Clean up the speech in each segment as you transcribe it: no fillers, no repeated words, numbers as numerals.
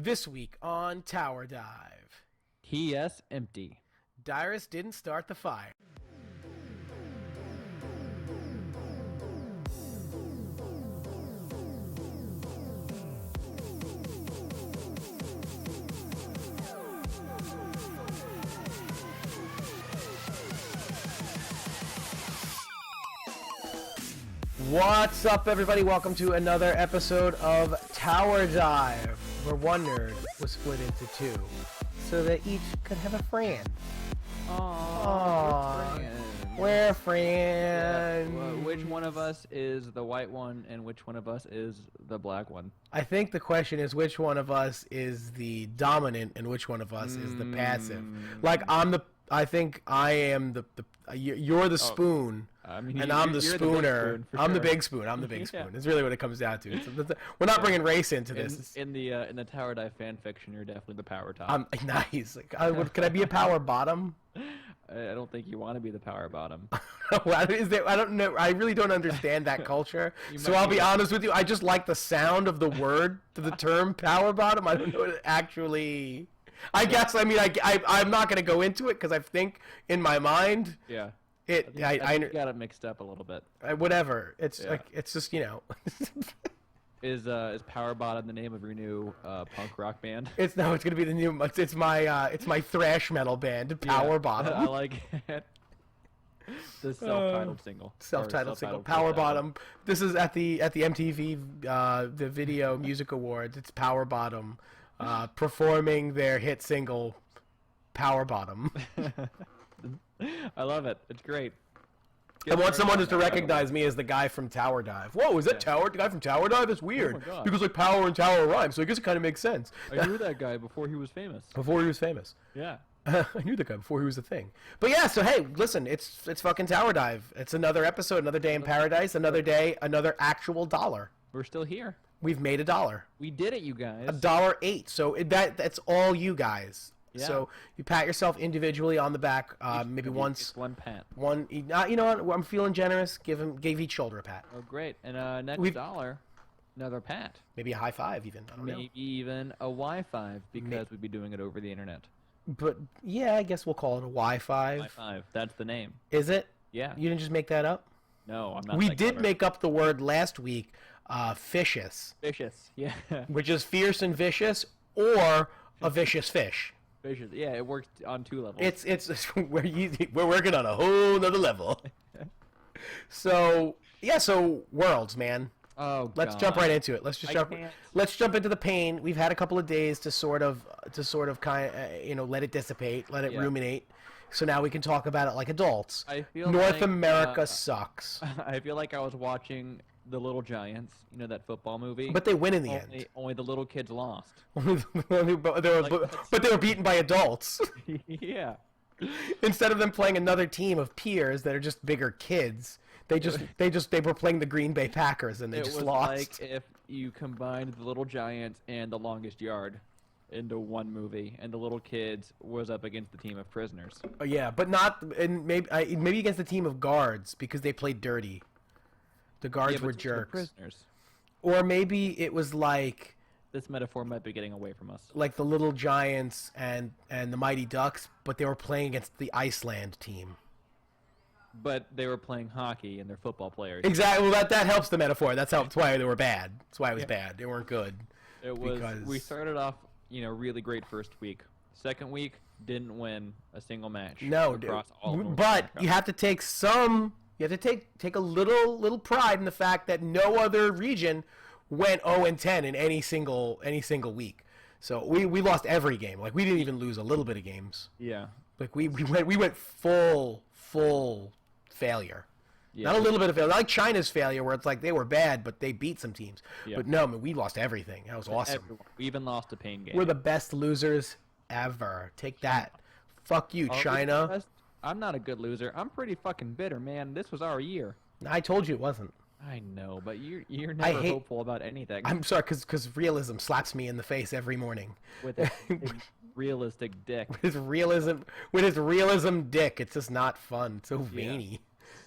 This week on Tower Dive, TSM-pty. Dyrus didn't start the fire. What's up, everybody? Welcome to another episode of Tower Dive, where one nerd was split into two, so that each could have a friend. Aww, we're friends. Yeah, well, which one of us is the white one, and which one of us is the black one? I think the question is which one of us is the dominant and which one of us is the passive. Like I think I am you're the spoon, and I'm the spooner. I'm the big spoon. I'm the big spoon. It's really what it comes down to. We're not bringing race into this. In the Tower Dive fan fiction, you're definitely the power top. Nice. Could I be a power bottom? I don't think you want to be the power bottom. I don't know. I really don't understand that culture. So I'll be honest with you. I just like the sound of the word to the term power bottom. I don't know what it actually. I guess. I mean, I'm not going to go into it because I think in my mind. Yeah. I got it mixed up a little bit. Whatever. It's like it's just Is Power Bottom the name of your new punk rock band? It's going to be the new. It's my thrash metal band, Power Bottom. I like it. The self-titled single. Self-titled single, Power Bottom. This is at the MTV the Video Music Awards. It's Power Bottom performing their hit single, Power Bottom. I love it. It's great. I want someone just to recognize me as the guy from Tower Dive. Whoa, is that the guy from Tower Dive? That's weird. Oh my God. Because like power and tower rhyme, so I guess it kind of makes sense. I knew that guy before he was famous. Before he was famous. Yeah. I knew the guy before he was a thing. But yeah, so hey, listen, it's fucking Tower Dive. It's another episode, another day in paradise, another day, another actual dollar. We're still here. We've made $1. We did it, you guys. $1.08. So that's all you guys. Yeah. So you pat yourself individually on the back, maybe once. Just one pat. You know what? I'm feeling generous. Give each shoulder a pat. Oh, great. And next dollar, another pat. Maybe a high five, even. I don't know. Maybe even a Y5 because we'd be doing it over the internet. But yeah, I guess we'll call it a Y5. Y5. That's the name. Is it? Yeah. You didn't just make that up? No, I'm not. We did make up the word last week, vicious. Vicious, yeah. Which is fierce and vicious, or a vicious fish. Vicious, yeah. It worked on two levels. We're working on a whole nother level. So yeah, so worlds, man. Oh, let's jump right into it. Let's jump into the pain. We've had a couple of days to sort of kind of let it dissipate, let it ruminate. So now we can talk about it like adults. I feel North America sucks. I feel like I was watching The Little Giants, you know, that football movie. But they win in the end. Only the little kids lost. But they were beaten by adults. Yeah. Instead of them playing another team of peers that are just bigger kids, they were playing the Green Bay Packers and they just lost. It was like if you combined The Little Giants and The Longest Yard into one movie, and the little kids was up against the team of prisoners. Oh yeah, but not maybe against the team of guards because they played dirty. The guards were jerks. Prisoners. Or maybe it was like this metaphor might be getting away from us. Like the Little Giants and the Mighty Ducks, but they were playing against the Iceland team. But they were playing hockey and they're football players. Exactly. Well, that helps the metaphor. That's why they were bad. That's why it was bad. They weren't good. We started off, really great first week. Second week, didn't win a single match. No, across all of but you have to take take a little pride in the fact that no other region went 0-10 in any single week. So we lost every game. Like we didn't even lose a little bit of games. Yeah. Like we went full failure. Yeah. Not a little bit of failure. Not like China's failure where it's like they were bad but they beat some teams. Yeah. But no, man, we lost everything. That was awesome. Everyone. We even lost a pain game. We're the best losers ever. Take that. Fuck you, China. I'm not a good loser. I'm pretty fucking bitter, man. This was our year. I told you it wasn't. I know, but you're never hopeful about anything. I'm sorry, because realism slaps me in the face every morning. With a realistic dick. With his realism dick, it's just not fun. It's so veiny.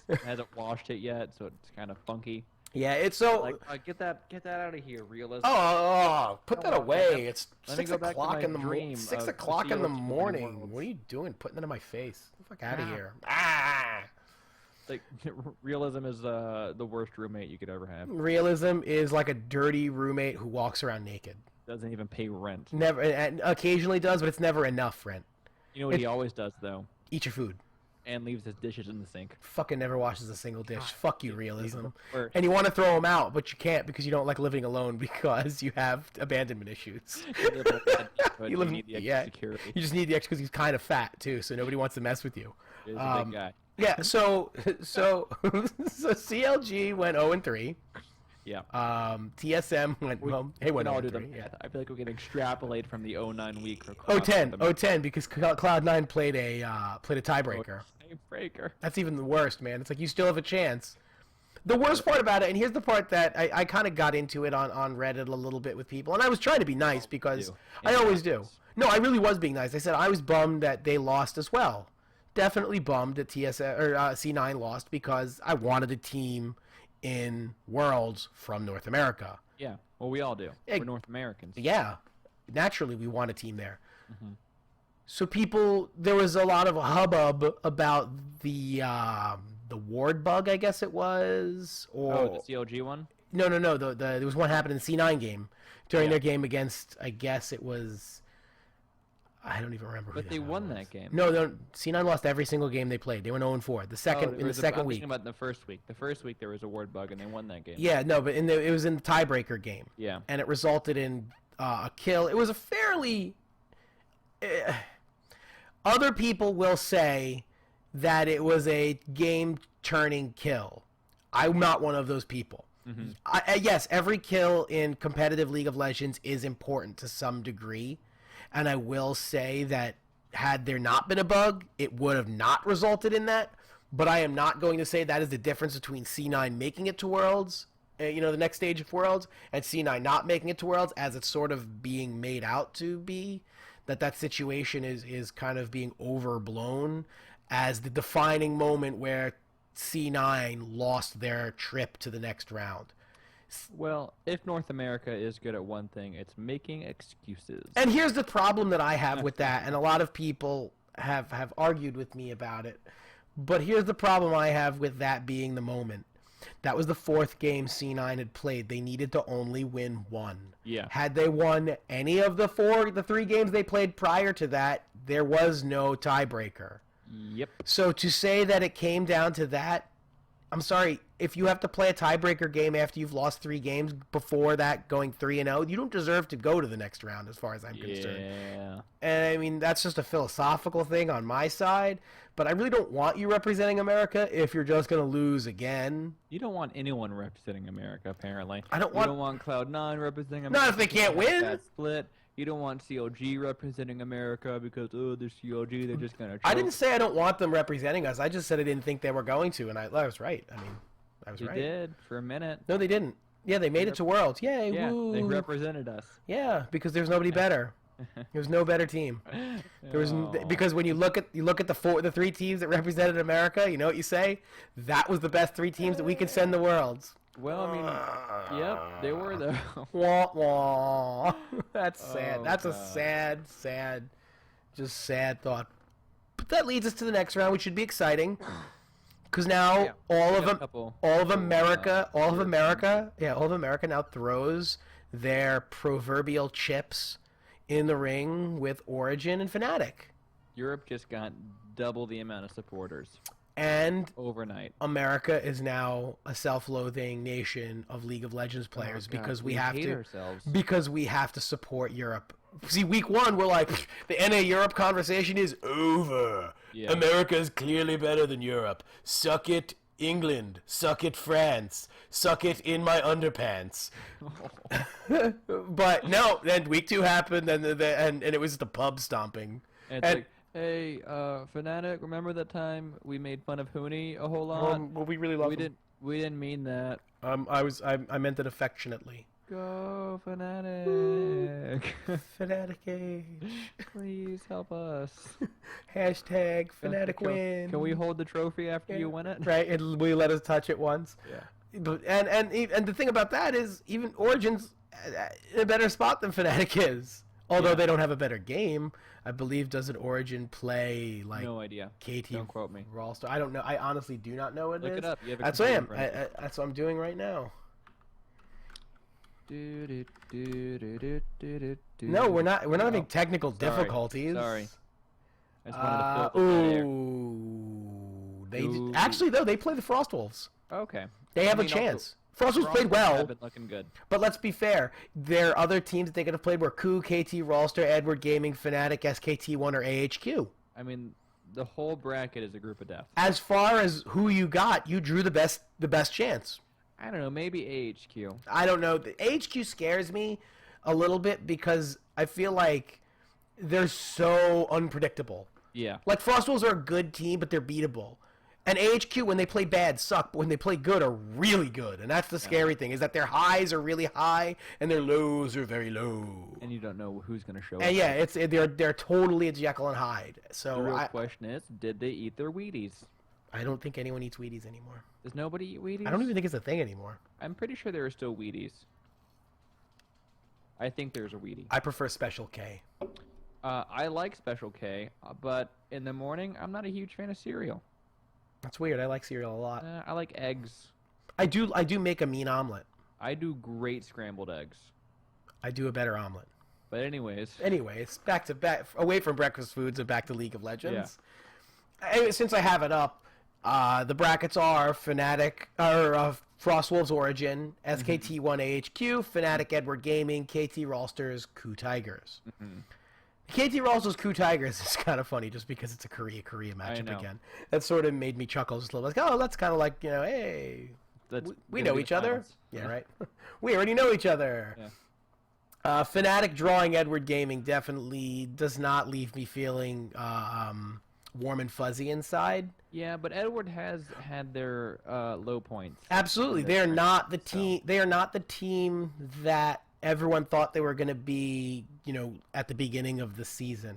Yeah. Hasn't washed it yet, so it's kind of funky. Yeah, it's so. Like, get that out of here, realism. Put that away. It's Let 6 me go back to o'clock my in the dream 6 of o'clock in the COG winning morning. worlds. What are you doing? Putting that in my face. Get the fuck out of Ah. here. Like, realism is the worst roommate you could ever have. Realism is like a dirty roommate who walks around naked. Doesn't even pay rent. Never, and occasionally does, but it's never enough rent. You know what he always does though? Eat your food. And leaves his dishes in the sink. Fucking never washes a single dish. Fuck you, realism. Worst. And you want to throw him out, but you can't because you don't like living alone because you have abandonment issues. You need the extra security. You just need the extra because he's kind of fat too, so nobody wants to mess with you. He's a big guy. Yeah, so CLG went 0-3. Yeah. TSM went went 0-3. Yeah. I feel like we can extrapolate from the 09 week for 0-10 because Cloud9 played a tiebreaker. Tiebreaker. That's even the worst, man. It's like you still have a chance. The worst part about it, and here's the part that I kind of got into it on Reddit a little bit with people, and I was trying to be nice because I always do. No, I really was being nice. I said I was bummed that they lost as well. Definitely bummed that C9 lost because I wanted a team in Worlds from North America. Yeah, well, we all do. We're North Americans. Yeah, naturally we want a team there. Mm-hmm. So there was a lot of hubbub about the ward bug, I guess it was, or the CLG one. No. There was one happened in the C9 game during their game against. I guess it was. I don't even remember. But they won that game. No, C9 lost every single game they played. They went 0-4. The second I'm week. talking about the first week. The first week there was a ward bug and they won that game. Yeah, no, but it was in the tiebreaker game. Yeah. And it resulted in a kill. It was a fairly. Other people will say that it was a game-turning kill. I'm not one of those people. Mm-hmm. Yes, every kill in competitive League of Legends is important to some degree. And I will say that had there not been a bug, it would have not resulted in that. But I am not going to say that is the difference between C9 making it to Worlds, the next stage of Worlds, and C9 not making it to Worlds, as it's sort of being made out to be. That situation is kind of being overblown as the defining moment where C9 lost their trip to the next round. Well, if North America is good at one thing, it's making excuses. And here's the problem that I have with that, and a lot of people have argued with me about it. But here's the problem I have with that being the moment. That was the fourth game C9 had played. They needed to only win one. Yeah. Had they won any of the 3 games they played prior to that, there was no tiebreaker. Yep. So to say that it came down to that, I'm sorry, if you have to play a tiebreaker game after you've lost 3 games before that, going 3-0, you don't deserve to go to the next round as far as I'm concerned. Yeah. And I mean, that's just a philosophical thing on my side, but I really don't want you representing America if you're just going to lose again. You don't want anyone representing America, apparently. You don't want Cloud9 representing America. Not if they can't win. That split. You don't want CLG representing America because, they're CLG, they're just going to choke. I didn't say I don't want them representing us. I just said I didn't think they were going to, and I was right. I mean, I was right. You did, for a minute. No, they didn't. Yeah, they made it to Worlds. Yay, yeah, woo. They represented us. Yeah, because there's nobody better. There's no better team. There was because when you look at the 3 teams that represented America, you know what you say? That was the best 3 teams that we could send to Worlds. Well, I mean, yep, they were though. Wah, wah. That's sad. That's God. a sad thought. But that leads us to the next round, which should be exciting. Because now all of America now throws their proverbial chips in the ring with Origin and Fnatic. Europe just got double the amount of supporters. And overnight, America is now a self-loathing nation of League of Legends players because we have to support Europe. See, week 1 we're like, the NA Europe conversation is over. Yeah. America is clearly better than Europe. Suck it, England. Suck it, France. Suck it in my underpants. But no, then week 2 happened, and it was the pub stomping. And it's like, hey, Fnatic, remember that time we made fun of Huni a whole lot? Well, we really loved him. We didn't mean that. I meant it affectionately. Go Fnatic. Fnatic Age. Please help us. Hashtag Fnatic win. Can we hold the trophy after you win it? Right, and will you let us touch it once? Yeah. And the thing about that is even Origin's in a better spot than Fnatic is. Although they don't have a better game, I believe. Doesn't Origin play like no idea? KT Don't quote me. Rawlstar? I don't know. I honestly do not know what it is. Look it up. You have a That's what I am. computer in front of That's what I'm doing right now. No, we're not. We're not having technical difficulties. Sorry. I just wanted to filter Ooh. Actually though they play the Frostwolves. Okay. They have a chance. Frostwolves played well. Have been looking good. But let's be fair. Their other teams that they could have played were KOO, KT, Rawlstar, Edward Gaming, Fnatic, SKT1, or AHQ. I mean, the whole bracket is a group of death. As far as who you got, you drew the best chance. I don't know, maybe AHQ. I don't know. The AHQ scares me a little bit because I feel like they're so unpredictable. Yeah. Like Frostwolves are a good team, but they're beatable. And AHQ, when they play bad, suck. But when they play good, are really good. And that's the scary thing, is that their highs are really high and their lows are very low. And you don't know who's going to show up. And yeah, they're totally a Jekyll and Hyde. So the real question is, did they eat their Wheaties? I don't think anyone eats Wheaties anymore. Does nobody eat Wheaties? I don't even think it's a thing anymore. I'm pretty sure there are still Wheaties. I think there's a Wheatie. I prefer Special K. I like Special K, but in the morning, I'm not a huge fan of cereal. That's weird. I like cereal a lot. I like eggs. I do make a mean omelet. I do great scrambled eggs. I do a better omelet. But anyways, back away from breakfast foods and back to League of Legends. Yeah. Since I have it up, the brackets are Fnatic or Frostwolves Origin, SKT1 AHQ, Fnatic Edward Gaming, KT Rawlstars, KOO Tigers. KT Rawlstars KOO Tigers is kind of funny just because it's a Korea matchup again. That sort of made me chuckle just a little. Like, oh, that's kind of like, hey, we know each other. Yeah, right. We already know each other. Yeah. Fnatic drawing Edward Gaming definitely does not leave me feeling warm and fuzzy inside. Yeah, but Edward has had their low points. Absolutely, they are not the team. So. They are not the team that everyone thought they were going to be. At the beginning of the season,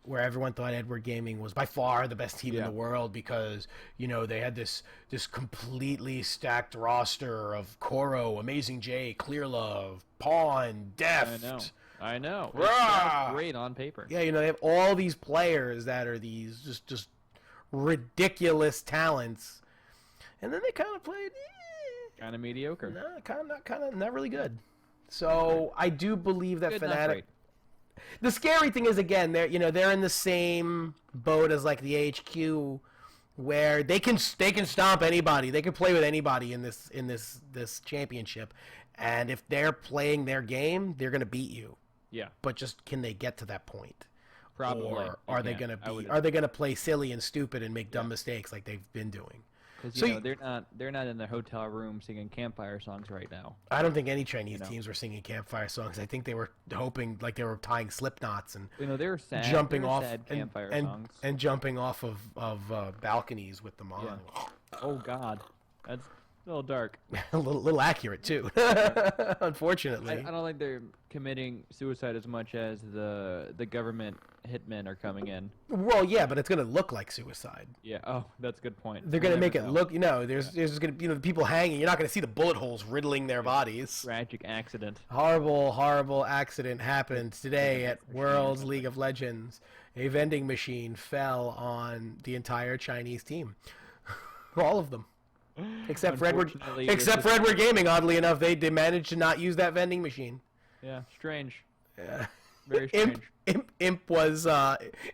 where everyone thought Edward Gaming was by far the best team in the world because they had this completely stacked roster of Koro, Amazing J, Clearlove, Pawn, Deft. I know. It sounds great on paper. Yeah, they have all these players that are these just ridiculous talents, and then they kind of played kind of mediocre. No, not really good. So I do believe that good, Fnatic. The scary thing is again they're in the same boat as like the HQ, where they can stomp anybody. They can play with anybody in this championship, and if they're playing their game, they're gonna beat you. Yeah. But just can they get to that point? Probably. Or are they gonna play silly and stupid and make dumb mistakes like they've been doing? Because they're not in the hotel room singing campfire songs right now. I don't think any Chinese teams were singing campfire songs. I think they were hoping like they were tying slip knots and they were sad. Jumping off sad campfire songs and jumping off of balconies with them on. Yeah. Oh God, that's a little dark. a little accurate too. Unfortunately, I don't think they're committing suicide as much as the government hitmen are coming in. Well, yeah, but it's gonna look like suicide. Yeah. Oh, that's a good point. They're gonna make it look. There's gonna be people hanging. You're not gonna see the bullet holes riddling their bodies. Tragic accident. Horrible accident happened today at World's League of Legends. A vending machine fell on the entire Chinese team. All of them. Except for Edward Gaming, oddly enough, they managed to not use that vending machine. Yeah, strange. Yeah. Very strange. Imp was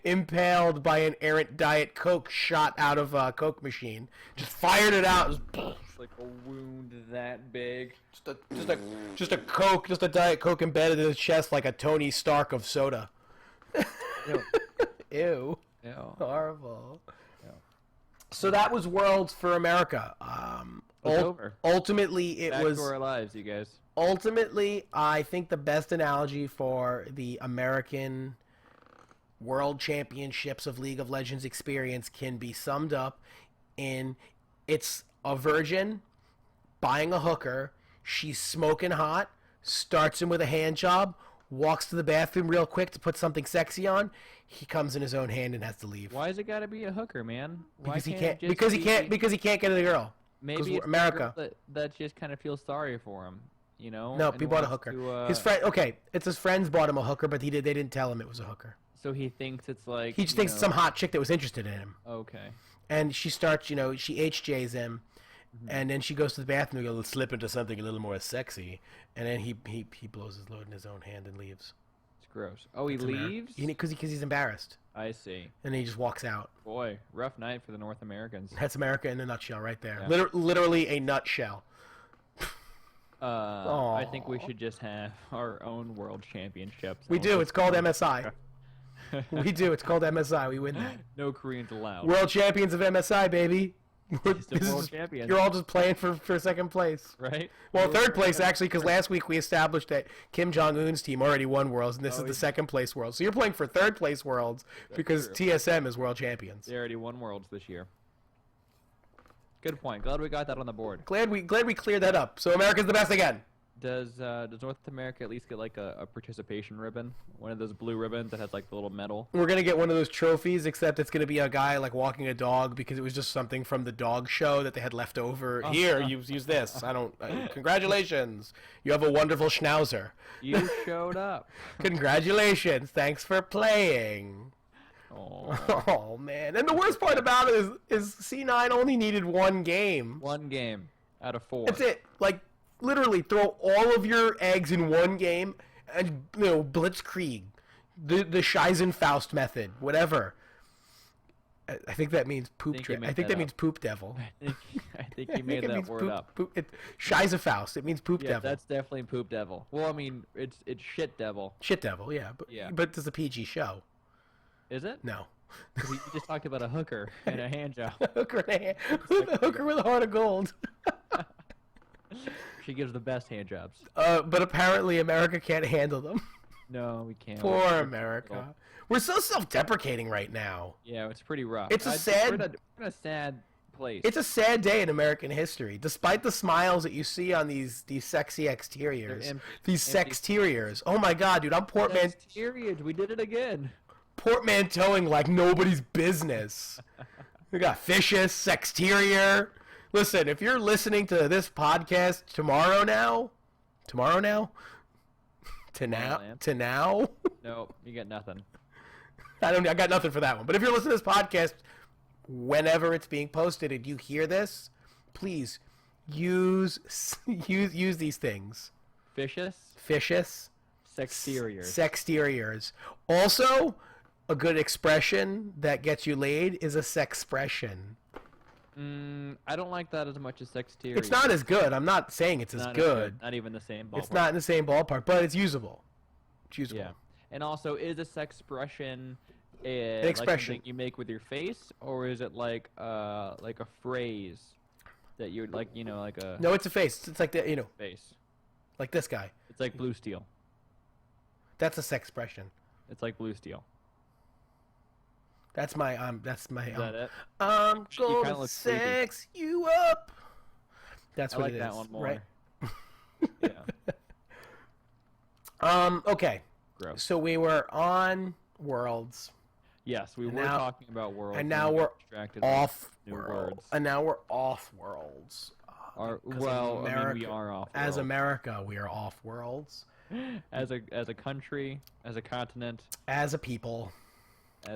impaled by an errant Diet Coke shot out of a Coke machine. Just fired it out. It's like a wound that big. Just a Diet Coke embedded in his chest like a Tony Stark of soda. Ew. Horrible. So that was Worlds for America. Over. Ultimately, Back to our lives, you guys. Ultimately, I think the best analogy for the American World Championships of League of Legends experience can be summed up in it's a virgin buying a hooker. She's smoking hot, starts him with a hand job, walks to the bathroom real quick to put something sexy on. He comes in his own hand and has to leave. Why has it got to be a hooker, man? Because he can't get to the girl. Maybe it's America. that just kind of feels sorry for him, you know? No, and he bought a wants hooker. to, His friend. Okay, it's his friends bought him a hooker, but they didn't tell him it was a hooker. So he thinks it's like He just thinks it's some hot chick that was interested in him. Okay. And she starts, she HJs him, and then she goes to the bathroom to go slip into something a little more sexy, and then he blows his load in his own hand and leaves. It's gross. Oh, he leaves? Because he's embarrassed. I see. And then he just walks out. Boy, rough night for the North Americans. That's America in a nutshell right there. Yeah. Literally a nutshell. I think we should just have our own world championships. We do. It's called MSI. We do. It's called MSI. We win that. No Koreans allowed. World champions of MSI, baby. World champions. You're all just playing for second place. Right? Well, third place, actually, because last week we established that Kim Jong-un's team already won Worlds, and this is the second place Worlds. So you're playing for third place Worlds because TSM is World Champions. They already won Worlds this year. Good point. Glad we got that on the board. Glad we cleared that up. So America's the best again. Does North America at least get like a participation ribbon? One of those blue ribbons that has like the little medal? We're going to get one of those trophies, except it's going to be a guy like walking a dog because it was just something from the dog show that they had left over. Here, use this. Congratulations. You have a wonderful schnauzer. You showed up. Congratulations. Thanks for playing. Oh, man. And the worst part about it is C9 only needed one game. One game out of 4. That's it. Like, literally throw all of your eggs in one game and, blitzkrieg. The Scheisenfaust method. Whatever. I think that means poop trip. I think that means poop devil. I think you made that word up. Scheisenfaust. It means poop devil. That's definitely poop devil. Well, I mean, it's shit devil. Shit devil, yeah. But it's a PG show. Is it? No. You just talked about a hooker and a hand job. A hooker with a heart of gold. She gives the best hand jobs. But apparently America can't handle them. No, we can't. Poor America. We're so self-deprecating right now. Yeah, it's pretty rough. It's we're in a sad place. It's a sad day in American history. Despite the smiles that you see on these sexy exteriors. These sexteriors. Oh my god, dude, I'm Exteriors, we did it again. Portmanteauing like nobody's business. We got fishes, sexterior. Listen, if you're listening to this podcast tomorrow now, No, you got nothing. I got nothing for that one. But if you're listening to this podcast, whenever it's being posted and you hear this, please use these things. Fishes. Sexteriors. Also, a good expression that gets you laid is a sexpression. I don't like that as much as sexterior. It's not as good. I'm not saying it's as good. Not even the same ballpark. It's not in the same ballpark, but it's usable. It's usable. Yeah. And also, is a sexpression an expression like something you make with your face, or is it like a phrase that you're like, like a... No, it's a face. It's like the, face. Like this guy. It's like blue steel. That's a sexpression. It's like blue steel. That's my Is that it? I'm gonna sex you up. That's what it is. I like that one more. Right? Yeah. Okay. Gross. So we were on Worlds. Yes, we were talking about Worlds. And now we're off Worlds. And now we're off Worlds. We are off. As America, we are off Worlds. As a country, as a continent, as a people.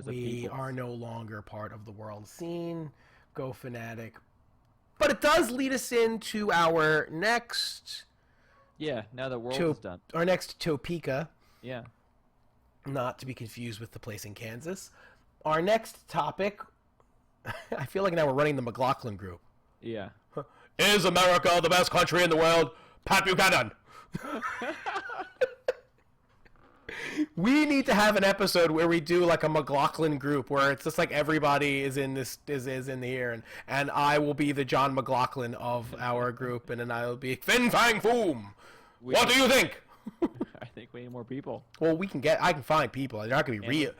We are no longer part of the world scene. Go Fnatic. But it does lead us into our next... Yeah, now that World is done. Our next Topeka. Yeah. Not to be confused with the place in Kansas. Our next topic... I feel like now we're running the McLaughlin group. Yeah. Is America the best country in the world? Pat Buchanan! We need to have an episode where we do like a McLaughlin group where it's just like everybody is in this is in here and I will be the John McLaughlin of our group and then I'll be Fin Fang Foom. What do you think? I think we need more people. Well, I can find people. They're not gonna be real.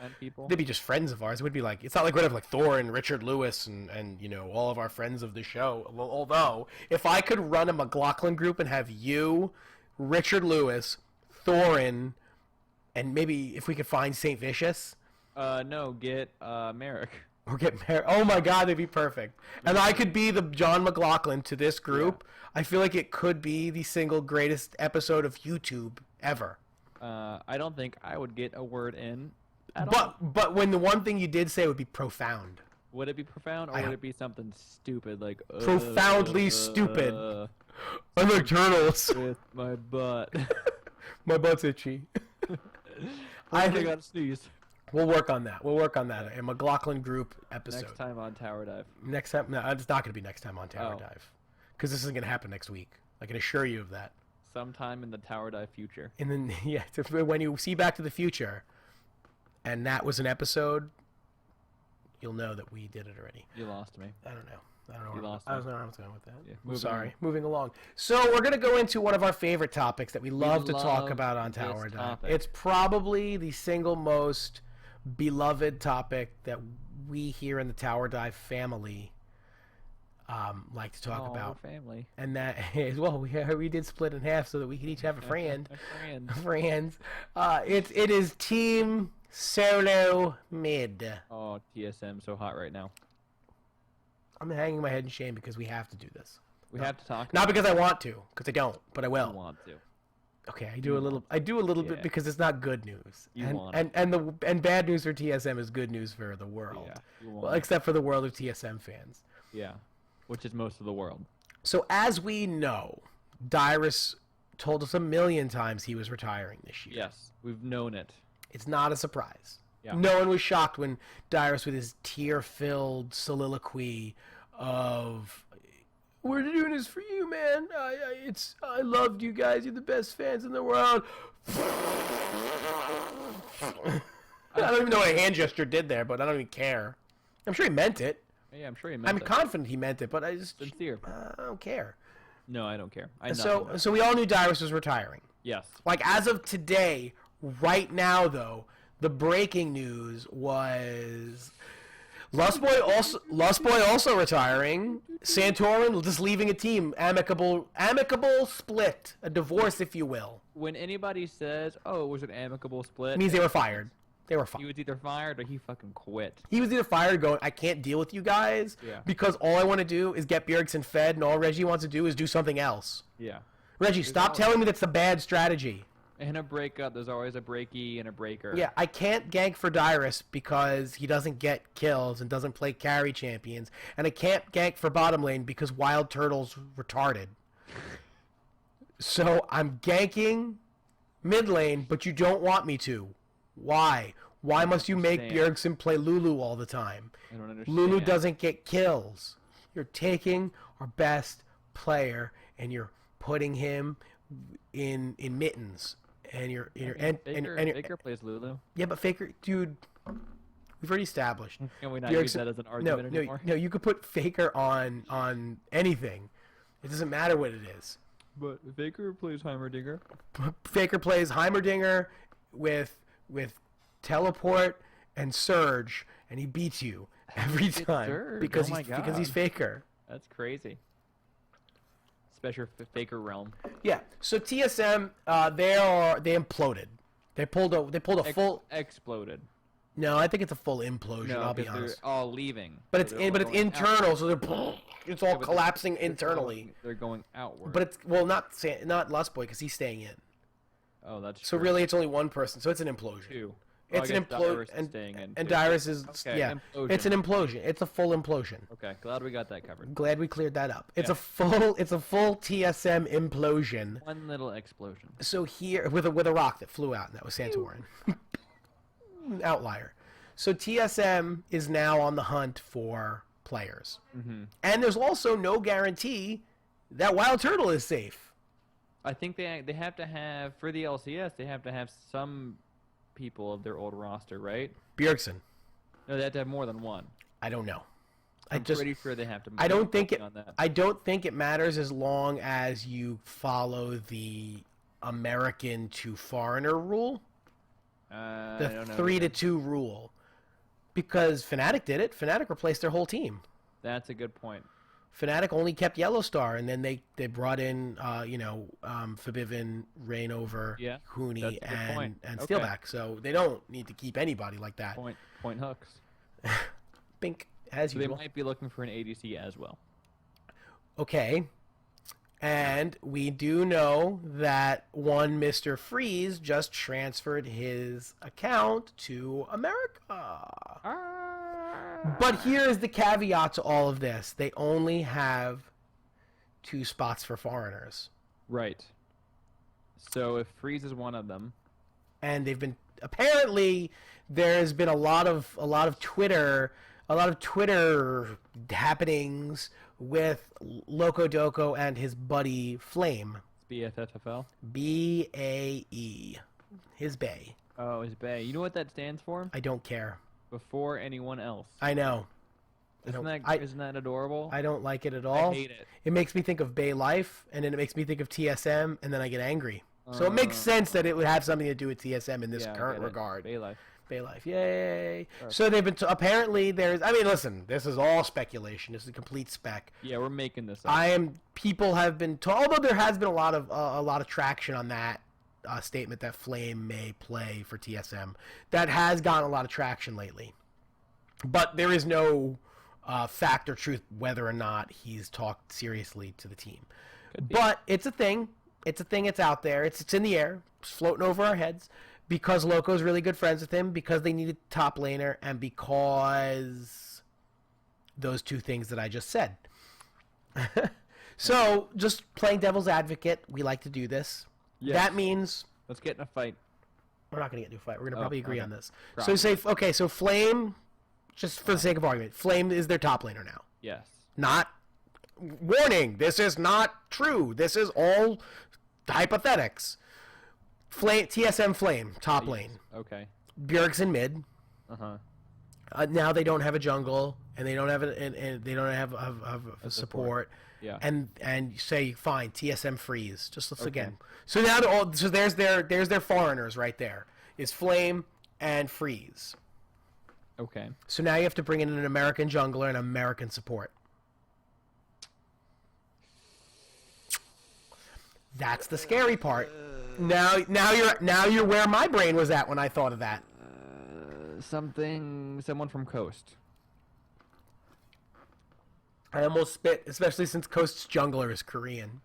They'd be just friends of ours. It would be like it's not like we'd have like Thor and Richard Lewis and all of our friends of the show. Although if I could run a McLaughlin group and have you, Richard Lewis, Thorin. And maybe if we could find St. Vicious. No, get Merrick. Or get married. Oh my God, they'd be perfect. And I could be the John McLaughlin to this group. Yeah. I feel like it could be the single greatest episode of YouTube ever. I don't think I would get a word in at all. But when the one thing you did say would be profound. Would it be profound, or would it be something stupid like profoundly stupid? I like turtles. With my butt. My butt's itchy. I got to sneeze. We'll work on that. A McLaughlin group episode. Next time on Tower Dive. Next time? No, it's not going to be next time on Tower Dive. Because this isn't going to happen next week. I can assure you of that. Sometime in the Tower Dive future. And then, yeah, when you see Back to the Future, and that was an episode, you'll know that we did it already. You lost me. I don't know. You lost me. I don't know where I was going with that. Yeah, sorry. Moving along. So we're going to go into one of our favorite topics that we love to talk about on Tower Dive. It's probably the single most beloved topic that we here in the Tower Dive family like to talk about. Family. And that is, well, we did split in half so that we could each have a friend. Friends. It is Team Solo Mid. Oh, TSM so hot right now. I'm hanging my head in shame because we have to do this. We have to talk. Not because I want to, because I don't, but I will. You want to. Okay, I do a little bit because it's not good news. You and bad news for TSM is good news for the world. Yeah, well, except for the world of TSM fans. Yeah, which is most of the world. So as we know, Dyrus told us 1,000,000 times he was retiring this year. Yes, we've known it. It's not a surprise. Yeah. No one was shocked when Dyrus, with his tear-filled soliloquy of, "We're doing this for you, man. I loved you guys. You're the best fans in the world." I don't even know what a hand gesture did there, but I don't even care. I'm sure he meant it. Yeah, I'm sure he meant it. I'm confident he meant it, but I just sincere. I don't care. No, I don't care. So we all knew Dyrus was retiring. Yes. Like as of today, right now though, the breaking news was Lustboy also retiring. Santorin just leaving a team. Amicable split. A divorce, if you will. When anybody says, "Oh, it was an amicable split," it means they were fired. They were fired. He was either fired or he fucking quit. He was either fired going, "I can't deal with you guys because all I want to do is get Bjergsen fed, and all Reggie wants to do is do something else." Yeah. Reggie, stop telling me that's a bad strategy. In a breakup, there's always a breaky and a breaker. Yeah, I can't gank for Dyrus because he doesn't get kills and doesn't play carry champions. And I can't gank for bottom lane because Wild Turtle's retarded. So I'm ganking mid lane, but you don't want me to. Why? Why must you make Bjergsen play Lulu all the time? I don't understand. Lulu doesn't get kills. You're taking our best player and you're putting him in mittens. And Faker plays Lulu. Yeah, but Faker, dude, we've already established. Can we not use that as an argument anymore? No, you could put Faker on anything. It doesn't matter what it is. But Faker plays Heimerdinger. Faker plays Heimerdinger with teleport and surge, and he beats you every time because he's Faker. That's crazy. Special Faker realm. Yeah. So TSM, they imploded. They pulled a full exploded. No, I think it's a full implosion. No, I'll be honest. They're all leaving. But it's internal, so it's all collapsing internally. They're going outward. But it's not Lustboy because he's staying in. Oh, that's so true. Really it's only one person, so it's an implosion. Two. It's an implosion, and Dyrus is implosion. It's an implosion. It's a full implosion. Okay, glad we got that covered. Glad we cleared that up. It's a full TSM implosion. One little explosion. So here with a rock that flew out, and that was Santorin. Outlier. So TSM is now on the hunt for players, and there's also no guarantee that Wild Turtle is safe. I think they have to have for the LCS. They have to have some people of their old roster, right? Bjergsen. No, they have to have more than one. I don't know. I'm pretty sure they have to. I don't think it matters as long as you follow the American to foreigner rule. The 3-2 rule. Because Fnatic did it. Fnatic replaced their whole team. That's a good point. Fnatic only kept Yellowstar, and then they brought in Fabivin, Reignover, Huni, and Steelback. So they don't need to keep anybody like that. Point hooks. Bink, as So usual. they might be looking for an ADC as well. Okay. And we do know that one Mr. Freeze just transferred his account to America. But here's the caveat to all of this. They only have 2 spots for foreigners. Right. So if Freeze is one of them, And they've been apparently there's been a lot of Twitter happenings with Loco Doco and his buddy Flame. BFFFL. BAE. His Bay. Oh, his Bay. You know what that stands for? I don't care. Before anyone else. I know. Isn't that adorable? I don't like it at all. I hate it. It makes me think of Bay Life, and then it makes me think of TSM, and then I get angry. So it makes sense that it would have something to do with TSM in this current regard. Bay Life. Bay Life, yay! So they've been apparently there's. I mean, listen, this is all speculation. This is a complete spec. Yeah, we're making this up. People have been told, although there has been a lot of traction on that statement that Flame may play for TSM. That has gotten a lot of traction lately, but there is no fact or truth whether or not he's talked seriously to the team. But it's a thing. It's a thing. It's out there. It's in the air. It's floating over our heads. Because Loco's really good friends with him, because they needed top laner, and because those 2 things that I just said. So, just playing devil's advocate, we like to do this. Yes. That means... Let's get in a fight. We're not going to get into a fight. We're going to probably agree on this. Probably. So Flame, just for the sake of argument, Flame is their top laner now. Yes. Not... Warning, this is not true. This is all hypothetics. TSM Flame, top lane. Okay. Bjergsen mid. Uh-huh. Now they don't have a jungle, and they don't have and they don't have a support. Yeah. And say fine, TSM freeze. Just let's again. So now there's their foreigners right there. Is Flame and Freeze. Okay. So now you have to bring in an American jungler and American support. That's the scary part. Now you're where my brain was at when I thought of that. Someone from Coast. I almost spit, especially since Coast's jungler is Korean.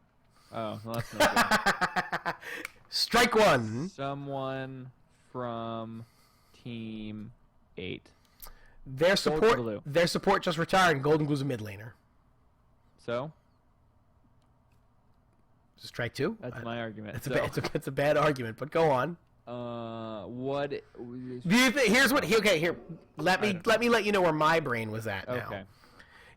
Oh, well, that's not good. Strike 1. Someone from Team 8. Their support just retired, and Golden Glue's a mid laner. So? Strike 2? That's my argument. It's a bad argument, but go on. What? Do you think? Here's what. Okay, here. Let me let you know where my brain was at now. Okay.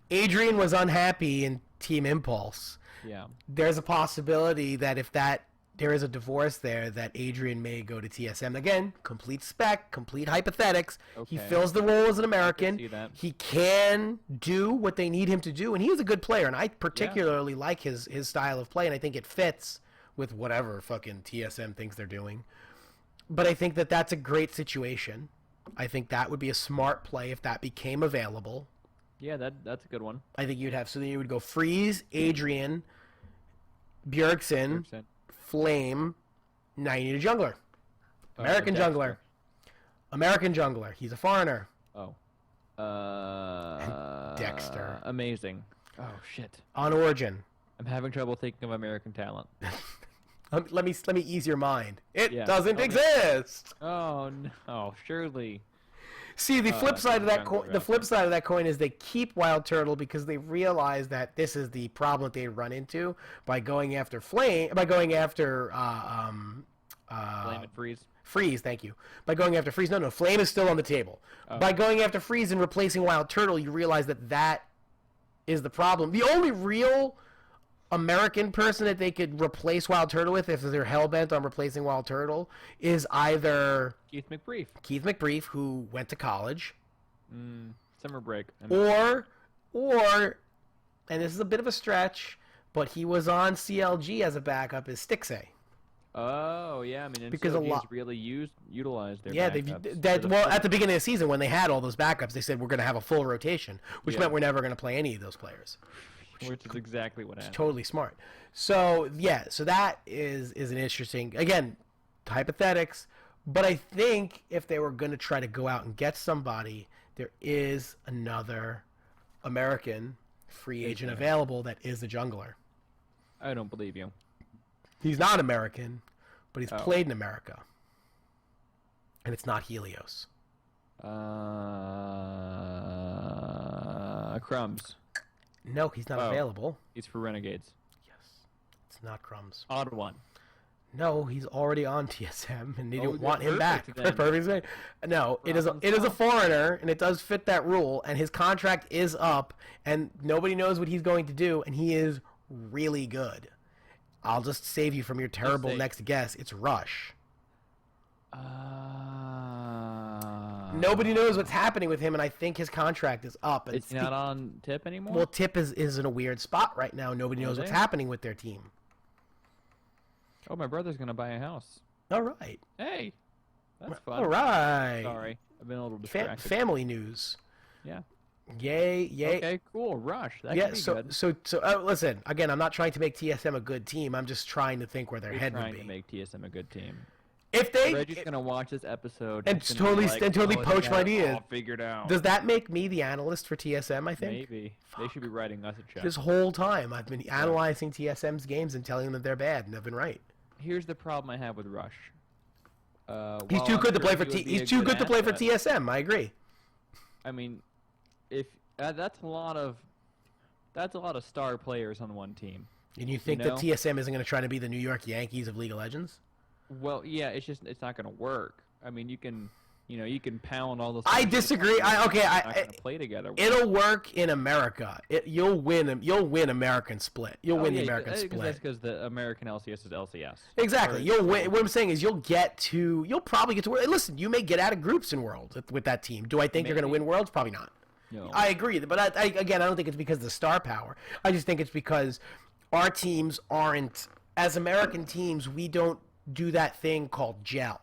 Adrian was unhappy in Team Impulse. Yeah. There's a possibility that if there is a divorce there, that Adrian may go to TSM. Again, complete spec, complete hypothetics. Okay. He fills the role as an American. I can see that. He can do what they need him to do, and he is a good player. And I particularly like his style of play, and I think it fits with whatever fucking TSM thinks they're doing. But I think that that's a great situation. I think that would be a smart play if that became available. Yeah, that's a good one. I think you'd have, so then you would go Freeze, Adrian, Bjergsen, Flame. Now you need a jungler. American jungler. American jungler. He's a foreigner. Oh. And Dexter. Amazing. Oh, shit. On Origin. I'm having trouble thinking of American talent. Let me ease your mind. It doesn't exist. Oh, no. Surely. See, the flip side of that coin. The flip side of that coin is they keep Wild Turtle because they realize that this is the problem that they run into by going after Flame. By going after Flame and Freeze. Freeze, thank you. By going after Freeze, no, Flame is still on the table. Oh. By going after Freeze and replacing Wild Turtle, you realize that is the problem. The only real American person that they could replace Wild Turtle with, if they're hellbent on replacing Wild Turtle, is either Keith McBrief. Keith McBrief, who went to college. Summer break. Or, and this is a bit of a stretch, but he was on CLG as a backup as Stixay. Oh yeah, I mean, because a lot really utilized their backups. Well, at the beginning of the season when they had all those backups, they said we're going to have a full rotation, which meant we're never going to play any of those players. Which is exactly what happened. Totally smart. So yeah, so that is an interesting, again, hypothetics, But I think if they were going to try to go out and get somebody, there is another American free agent available that is a jungler. I don't believe you. He's not American, but he's played in America. And it's not Helios. Crumbs. No, he's not available. He's for Renegades. Yes. It's not Crumbs. Odd one. No, he's already on TSM, and they didn't want him back. Perfect. No, it is a foreigner, and it does fit that rule, and his contract is up, and nobody knows what he's going to do, and he is really good. I'll just save you from your terrible next guess. It's Rush. Nobody knows what's happening with him, and I think his contract is up. It's not on Tip anymore? Well, Tip is in a weird spot right now. Nobody knows what's happening with their team. Oh, my brother's going to buy a house. All right. Hey, that's fun. All right. Sorry, I've been a little distracted. Family news. Yeah. Yay. Okay, cool. Rush. That could be good. So listen, again, I'm not trying to make TSM a good team. I'm just trying to think where their head would be. Trying to make TSM a good team. If Reggie's gonna watch this episode and totally poach my ideas. Figured out. Does that make me the analyst for TSM? I think maybe they should be writing us a check. This whole time I've been analyzing TSM's games and telling them that they're bad, and I've been right. Here's the problem I have with Rush. He's too good to play for TSM. I agree. I mean, if that's a lot of star players on one team. And you think that TSM isn't going to try to be the New York Yankees of League of Legends? Well, yeah, it's not going to work. I mean, you can pound all those. I disagree. Not gonna play together. It'll work in America. You'll win American split. You'll win the American split. That's because the American LCS is LCS. Exactly. You'll win. What I'm saying is you'll probably get to. Listen, you may get out of groups in Worlds with that team. Do I think you're going to win Worlds? Probably not. No. I agree, but I don't think it's because of the star power. I just think it's because our teams aren't, as American teams, we don't do that thing called gel.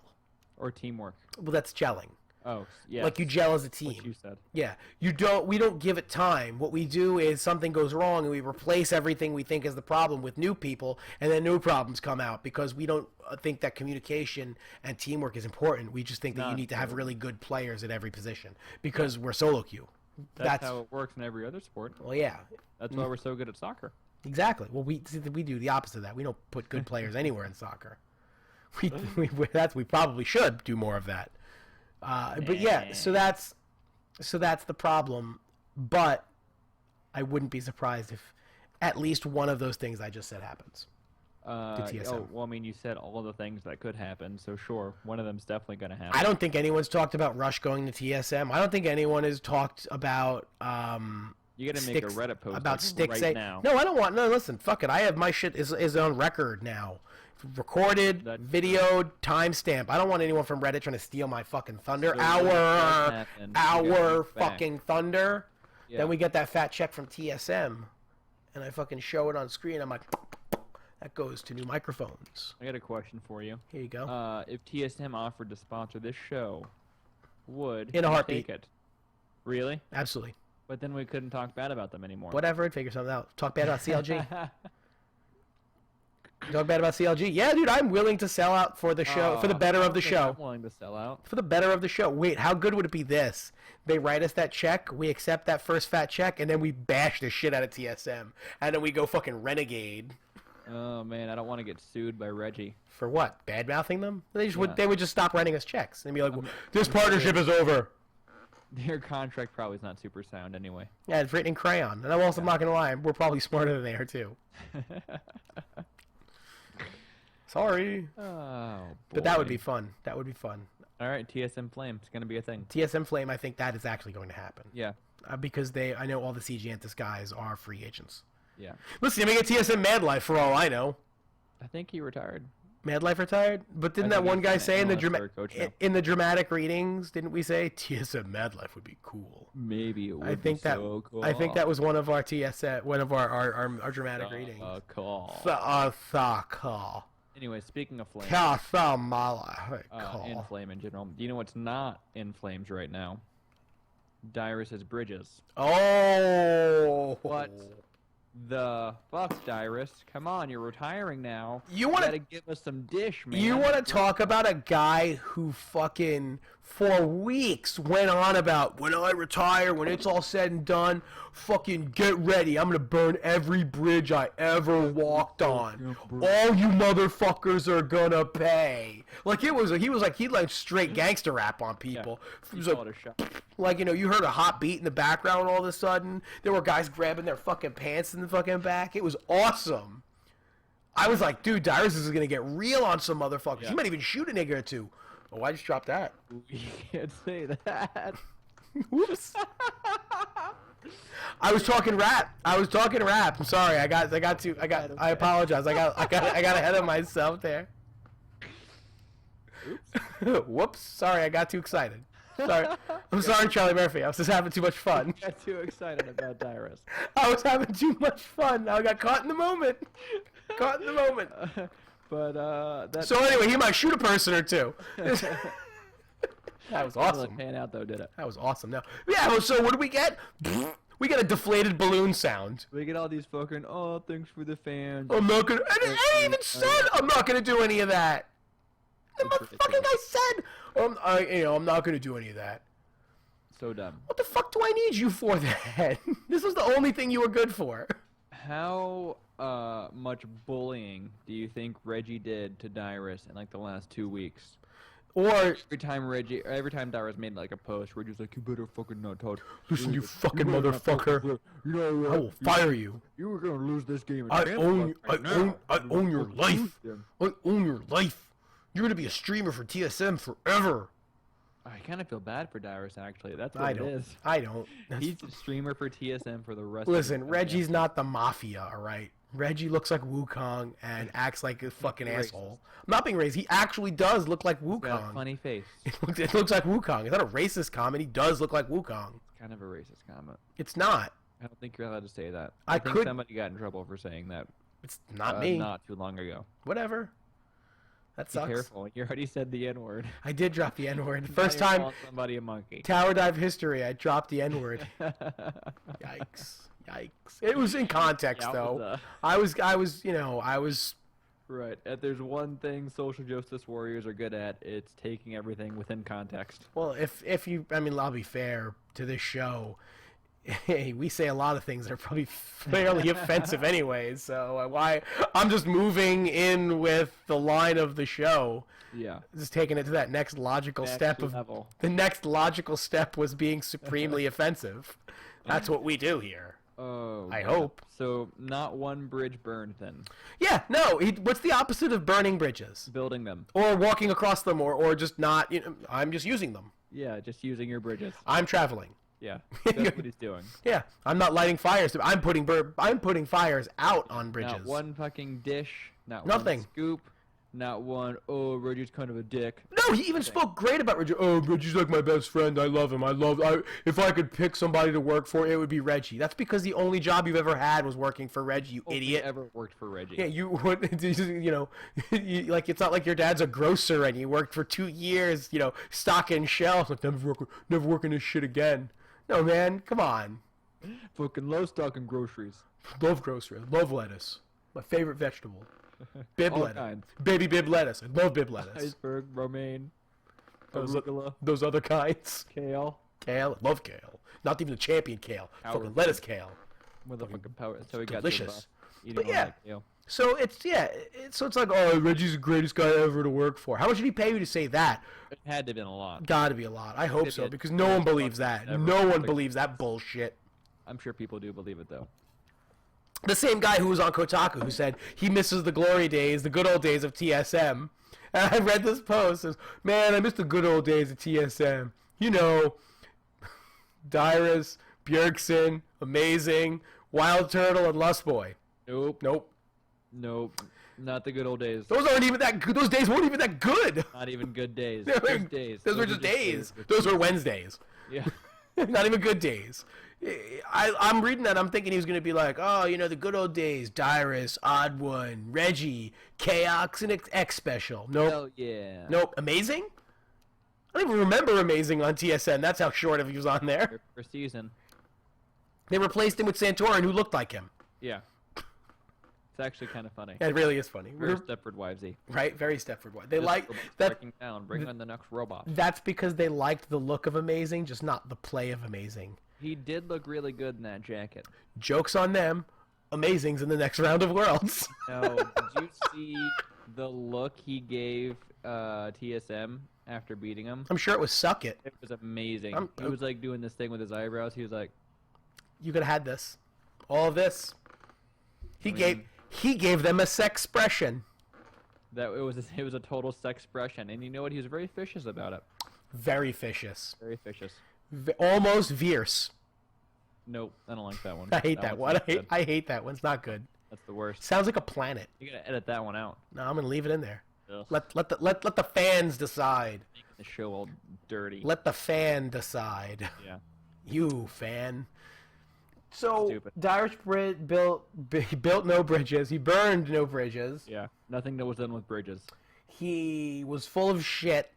Or teamwork. Well, that's gelling. Oh, yeah. Like you gel as a team. What you said. Yeah. We don't give it time. What we do is something goes wrong and we replace everything we think is the problem with new people, and then new problems come out because we don't think that communication and teamwork is important. We just think that you need to have really good players at every position because we're solo queue. That's how it works in every other sport. Well, yeah. That's why we're so good at soccer. Exactly. Well, we do the opposite of that. We don't put good players anywhere in soccer. We probably should do more of that. But yeah, so that's the problem. But I wouldn't be surprised if at least one of those things I just said happens to TSM. Oh, well, I mean, you said all of the things that could happen, so sure, one of them's definitely going to happen. I don't think anyone's talked about Rush going to TSM. I don't think anyone has talked about you got to make a Reddit post about Stick right now. No, I don't want. No, listen, fuck it. I have my shit is on record now. Recorded, videoed, timestamp. I don't want anyone from Reddit trying to steal my fucking thunder. Our fucking thunder. Yeah. Then we get that fat check from TSM, and I fucking show it on screen. I'm like, that goes to new microphones. I got a question for you. Here you go. If TSM offered to sponsor this show, would in a heartbeat take it? Really? Absolutely. But then we couldn't talk bad about them anymore. Whatever, I'd figure something out. Talk bad about CLG. Talk bad about CLG. Yeah, dude, I'm willing to sell out for the show, for the better of the show. I'm willing to sell out. For the better of the show. Wait, how good would it be this? They write us that check, we accept that first fat check, and then we bash the shit out of TSM. And then we go fucking renegade. Oh, man, I don't want to get sued by Reggie. For what? Bad-mouthing them? They would just stop writing us checks. And be like, this partnership is over. Their contract probably is not super sound anyway. Yeah, it's written in crayon. And I'm also not going to lie, we're probably smarter than they are, too. Sorry. Oh, boy. But that would be fun. That would be fun. All right, TSM Flame. It's going to be a thing. TSM Flame, I think that is actually going to happen. Yeah. Because I know all the CGantis guys are free agents. Yeah. Listen, you may get TSM Mad Life for all I know. I think he retired. Mad Life retired? But didn't that one guy say in the dramatic readings, didn't we say TSM Mad Life would be cool? Maybe it would be so cool. I think that was one of our our dramatic readings. Cool. Cool. Anyway, speaking of flames. In flame in general. Do you know what's not in flames right now? Dyrus's Bridges. Oh. What the fuck, Dyrus? Come on, you're retiring now. You gotta give us some dish, man. You want to talk about a guy who fucking for weeks went on about when I retire, when it's all said and done, fucking get ready. I'm gonna burn every bridge I ever walked on. All you motherfuckers are gonna pay. Like he like straight gangster rap on people. Yeah, It was like, you know, you heard a hot beat in the background all of a sudden. There were guys grabbing their fucking pants in the fucking back. It was awesome. I was like, dude, Dyrus is going to get real on some motherfuckers. Yeah. He might even shoot a nigga or two. Oh, I just dropped that. You can't say that. Whoops. I was talking rap. I'm sorry. I apologize. I got ahead of myself there. Oops. Whoops. Sorry, I got too excited. Sorry. I'm sorry, Charlie Murphy. I was just having too much fun. I got too excited about Dyrus. I was having too much fun. I got caught in the moment. So anyway, he might shoot a person or two. That was awesome. Really pan out though, did it? That was awesome. Now, yeah. So what do we get? We get a deflated balloon sound. We get all these fucking thanks for the fans. I'm not gonna. I even said I'm not gonna do any of that. The motherfucking guy said, I'm not gonna do any of that. So dumb. What the fuck do I need you for then? This was the only thing you were good for. How much bullying do you think Reggie did to Dyrus in like the last 2 weeks? Or every time Dyrus made like a post, Reggie's like, "You better fucking not talk. Listen, you fucking motherfucker. I will fire you. You were gonna lose this game. I own your life. I own your life. You're gonna be a streamer for TSM forever." I kind of feel bad for Dyrus, actually. That's what it is. I don't. He's a streamer for TSM for the rest Listen, of Reggie's not the mafia, alright? Reggie looks like Wukong and acts like a fucking asshole. I'm not being racist. He actually does look like Wukong. He's got a funny face. It looks like Wukong. It's not a racist comment. He does look like Wukong. It's kind of a racist comment. It's not. I don't think you're allowed to say that. I think somebody got in trouble for saying that. It's not me. Not too long ago. Whatever. That sucks. Be careful. You already said the N-word. I did drop the N-word. First time. Call somebody a monkey. Tower dive history. I dropped the N-word. Yikes. It was in context, though. I was. Right. If there's one thing social justice warriors are good at, it's taking everything within context. Well, I'll be fair to this show. Hey, we say a lot of things that are probably fairly offensive anyways, so I'm just moving in with the line of the show. Yeah. Just taking it to that next logical step level. The next logical step was being supremely offensive. That's what we do here. Oh. I hope. So not one bridge burned then. Yeah, no. What's the opposite of burning bridges? Building them. Or walking across them, or just not. I'm just using them. Yeah, just using your bridges. I'm traveling. Yeah, that's what he's doing. Yeah, I'm not lighting fires. I'm putting fires out on bridges. Not one fucking dish. Nothing. One scoop. Not one. Oh, Reggie's kind of a dick. No, he even spoke great about Reggie. Oh, Reggie's like my best friend. I love him. If I could pick somebody to work for, it would be Reggie. That's because the only job you've ever had was working for Reggie. You idiot. Ever worked for Reggie? Yeah, like it's not like your dad's a grocer and you worked for 2 years. Stocking shelves. Like never working this shit again. No, man, come on. Fucking love stocking groceries. Love groceries. Love lettuce. My favorite vegetable. Bib lettuce. Kinds. Baby bib lettuce. I love bib lettuce. Iceberg, romaine, arugula. Those other kinds. Kale. Kale. Love kale. Not even the champion kale. Fucking lettuce kale. Motherfucking power. That's how he delicious. Eating but yeah. That kale. So it's like, oh, Reggie's the greatest guy ever to work for. How much did he pay you to say that? It had to have been a lot. Got to be a lot. I hope so, because no one believes that. No one believes that bullshit. I'm sure people do believe it, though. The same guy who was on Kotaku who said he misses the glory days, the good old days of TSM. And I read this post. Says, man, I miss the good old days of TSM. Dyrus, Bjergsen, Amazing, Wild Turtle, and Lustboy. Nope. Not the good old days. Those aren't even that good. Those days weren't even that good. Not even good days. Those were just days. Those were Wednesdays. Yeah. Not even good days. I'm reading that. I'm thinking he was going to be like, oh, the good old days. Dyrus, Odd One, Reggie, Chaos, and X Special. Nope. Hell yeah. Nope. Amazing? I don't even remember Amazing on TSN. That's how short he was on there. For season. They replaced him with Santorin, who looked like him. Yeah. It's actually kind of funny. It really is funny. Very Stepford Wivesy. Right? Very Stepford Wives. They This like robot's that. breaking down. Bring on the next robot. That's because they liked the look of Amazing, just not the play of Amazing. He did look really good in that jacket. Joke's on them. Amazing's in the next round of Worlds. No, did you see the look he gave TSM after beating him? I'm sure it was suck it. It was amazing. He was like doing this thing with his eyebrows. He was like, You could have had this. All of this. He gave them a sexpression. that it was a total sexpression, and you know what? He was very vicious about it. Very vicious. Very vicious. Almost fierce. Nope, I don't like that one. I hate that one. one's not good. I hate that one. It's not good. That's the worst. Sounds like a planet. You gotta edit that one out. No, I'm gonna leave it in there. Ugh. Let the fans decide. Making the show all dirty. Let the fan decide. Yeah. You fan. So Stupid. Darius built no bridges. He burned no bridges. Yeah. Nothing that was done with bridges. He was full of shit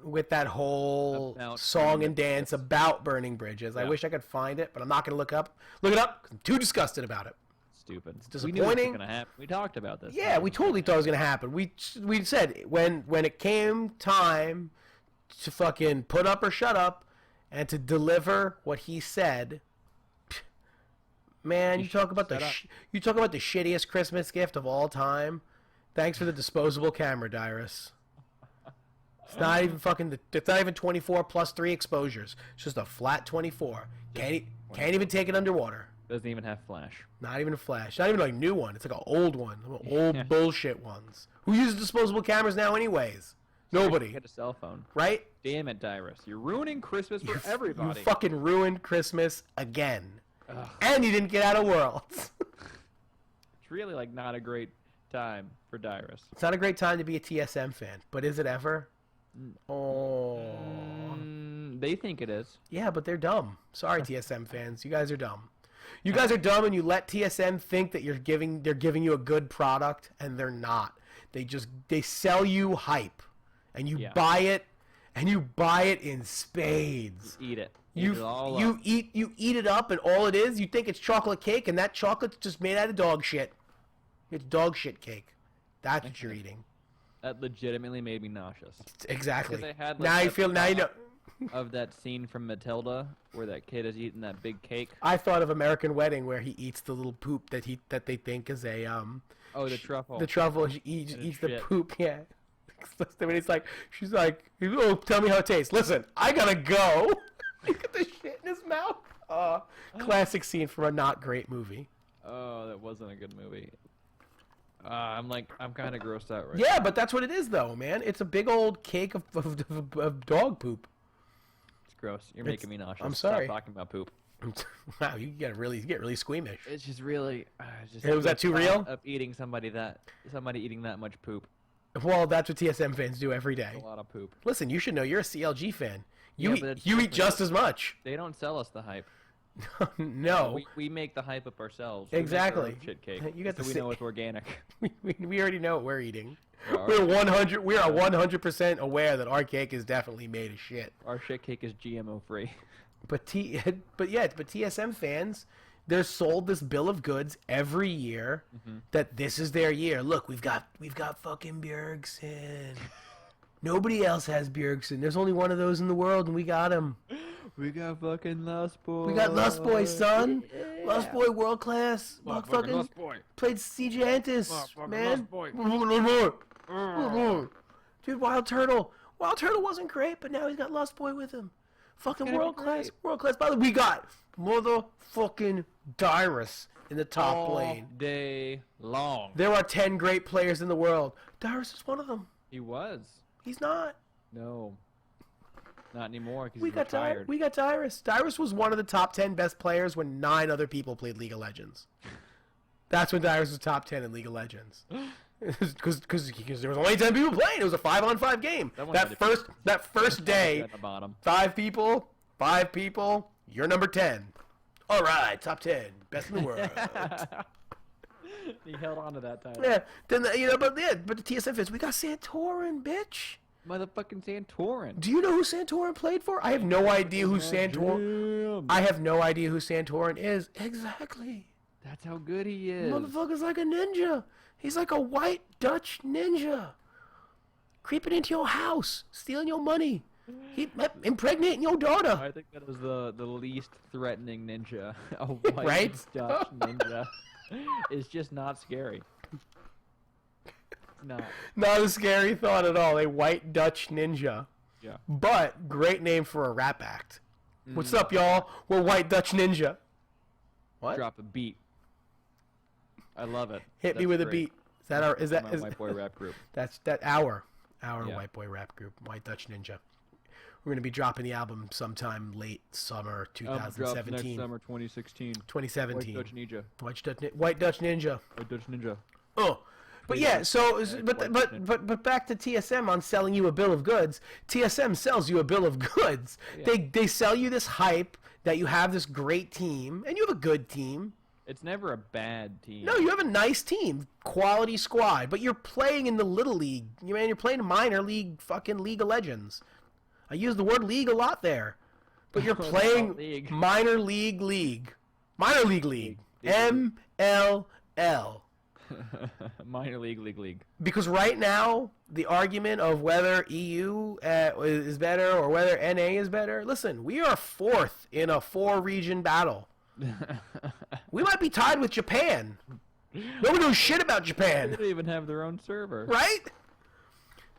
with that whole About song burning and dance about burning bridges. I Yeah. wish I could find it, but I'm not gonna look it up. 'Cause I'm too disgusted about it. Stupid. It's We knew it was disappointing. gonna happen. We talked about this. Yeah, we totally thought it was gonna happen. We said when it came time to fucking put up or shut up and to deliver what he said. Man, you talk about the shittiest Christmas gift of all time. Thanks for the disposable camera, Dyrus. It's not even it's not even 24 plus 3 exposures. It's just a flat 24. Can't even take it underwater. Doesn't even have flash. Not even a flash. Not even like a new one. It's like an old one. Old Yeah. bullshit ones. Who uses disposable cameras now anyways? Nobody. Get a cell phone. Right? Damn it, Dyrus. You're ruining Christmas for everybody. You fucking ruined Christmas again. Ugh. And you didn't get out of Worlds. It's really like not a great time for Dyrus. It's not a great time to be a TSM fan, but is it ever? Oh. They think it is. Yeah, but they're dumb. Sorry, TSM fans. You guys are dumb. You guys are dumb, and you let TSM think that they're giving you a good product, and they're not. They sell you hype, and you buy it, and you buy it in spades. Eat it. You eat it up, and all it is, you think it's chocolate cake, and that chocolate's just made out of dog shit. It's dog shit cake. That's what you're eating. That legitimately made me nauseous. Exactly. They had, like, Now you feel. Now you know. Of that scene from Matilda where that kid is eating that big cake. I thought of American Wedding where he eats the little poop that they think is a Oh, the truffle. The truffle. He eats the shit. poop. Yeah. When he's like, oh, tell me how it tastes. Listen, I gotta go. Look at the shit in his mouth. Classic scene from a not great movie. Oh, that wasn't a good movie. I'm kind of grossed out right Yeah, now. but that's what it is, though, man. It's a big old cake of dog poop. It's gross. You're making me nauseous. I'm sorry. Stop talking about poop. Wow, you get really squeamish. It's just really. Was that too real? Of eating somebody eating that much poop. Well, that's what TSM fans do every day. A lot of poop. Listen, you should know you're a CLG fan. Yeah, but You eat different. just as much. They don't sell us the hype. No. We make the hype up ourselves. We make Exactly. our own shit cake. You got so the we si- know it's organic. we already know what we're eating. Our We are 100% aware that our cake is definitely made of shit. Our shit cake is GMO free. But TSM fans, they're sold this bill of goods every year that this is their year. Look, we've got fucking Bjergsen. Nobody else has Bjergsen. There's only one of those in the world, and we got him. We got fucking Lust Boy. We got Lust Boy, son. Yeah. Lust Boy, world class. Fucking Lust Boy. Played CJ Antis, man. Dude, Wild Turtle. Wild Turtle wasn't great, but now he's got Lust Boy with him. Fucking Gonna be world class. great. World class. By the way, we got motherfucking Dyrus in the top lane. Day long. There are 10 great players in the world. Dyrus is one of them. He was. He's not. No. Not anymore because We he's got retired. We got Dyrus. Dyrus was one of the top 10 best players when 9 other people played League of Legends. That's when Dyrus was top 10 in League of Legends. Because there was only 10 people playing. It was a 5-on-5 game. That first day, At the bottom. 5 people, you're number 10. All right, top 10, best in the world. He held on to that title. Yeah, then but the TSM fans, we got Santorin, bitch. Motherfucking Santorin. Do you know who Santorin played for? I have no idea who Santorin. I have no idea who Santorin is. Exactly. That's how good he is. Motherfucker's like a ninja. He's like a white Dutch ninja. Creeping into your house, stealing your money. He impregnating your daughter. I think that is the least threatening ninja. A white Dutch ninja is just not scary. No. Not a scary thought at all. A white Dutch ninja. Yeah. But great name for a rap act. What's up, y'all? We're White Dutch Ninja. What? Drop a beat. I love it. Hit me with a beat. Is that our? Is that my white boy rap group? That's our white boy rap group, White Dutch Ninja. We're gonna be dropping the album sometime late summer 2017. Next summer 2016. 2017. White Dutch Ninja. White Dutch Ninja. White Dutch Ninja. Oh. But yeah, so but back to TSM on selling you a bill of goods. TSM sells you a bill of goods. Yeah. They sell you this hype that you have this great team, and you have a good team. It's never a bad team. No, you have a nice team, quality squad, but you're playing in the little league. You're playing minor league, fucking League of Legends. I use the word league a lot there, but you're playing minor league. Minor league. MLL. Minor league. Because right now, the argument of whether EU is better or whether NA is better, listen, we are fourth in a 4-region battle. We might be tied with Japan. Nobody knows shit about Japan. They don't even have their own server. Right?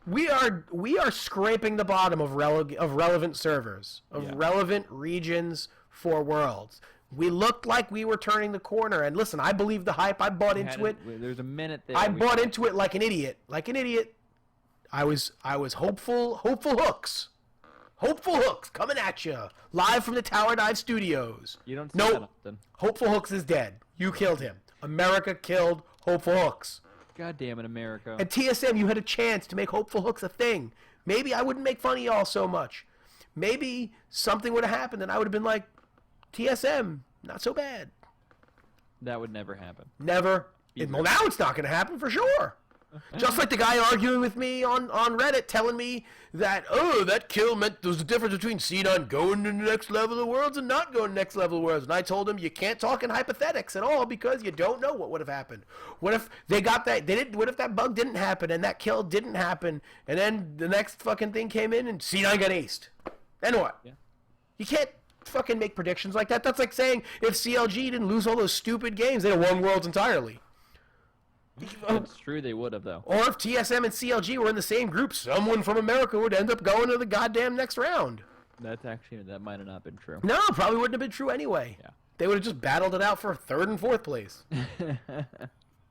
We are scraping the bottom of relevant servers, relevant regions for Worlds. We looked like we were turning the corner, and listen, I believe the hype. I bought into it. There's a minute there. I bought into it like an idiot. I was hopeful hooks. Hopeful Hooks coming at you live from the Tower Dive Studios. You don't see that often. Hopeful Hooks is dead. You killed him. America killed Hopeful Hooks. God damn it, America. And TSM, you had a chance to make Hopeful Hooks a thing. Maybe I wouldn't make fun of y'all so much. Maybe something would have happened and I would have been like, TSM, not so bad. That would never happen. Never. Well, now it's not going to happen for sure. Just like the guy arguing with me on Reddit telling me that, that kill meant there's a difference between C9 going to the next level of Worlds and not going to the next level of Worlds. And I told him you can't talk in hypothetics at all because you don't know what would have happened. What if they got that, what if that bug didn't happen and that kill didn't happen and then the next fucking thing came in and C9 got aced? Then what? Yeah. You can't fucking make predictions like that. That's like saying if CLG didn't lose all those stupid games, they'd have won Worlds entirely. That's true, they would have, though. Or if TSM and CLG were in the same group, someone from America would end up going to the goddamn next round. That might have not been true. No, probably wouldn't have been true anyway. Yeah. They would have just battled it out for 3rd and 4th place.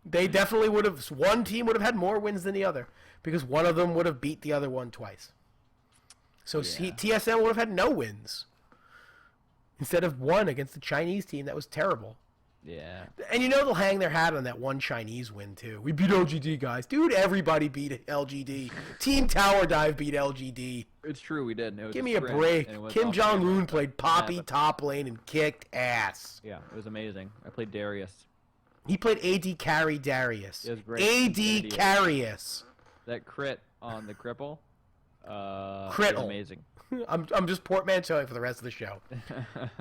They definitely would have, one team would have had more wins than the other, because one of them would have beat the other one twice. So TSM would have had no wins. Instead of one against the Chinese team that was terrible. Yeah. And they'll hang their hat on that one Chinese win, too. We beat LGD, guys. Dude, everybody beat LGD. Team Tower Dive beat LGD. It's true, we did. Give me a break. Kim Jong-un played Poppy top lane and kicked ass. Yeah, it was amazing. I played Darius. He played AD carry Darius. It was great. AD Carrius. That crit on the cripple. Crittle. Amazing. I'm just portmanteauing for the rest of the show.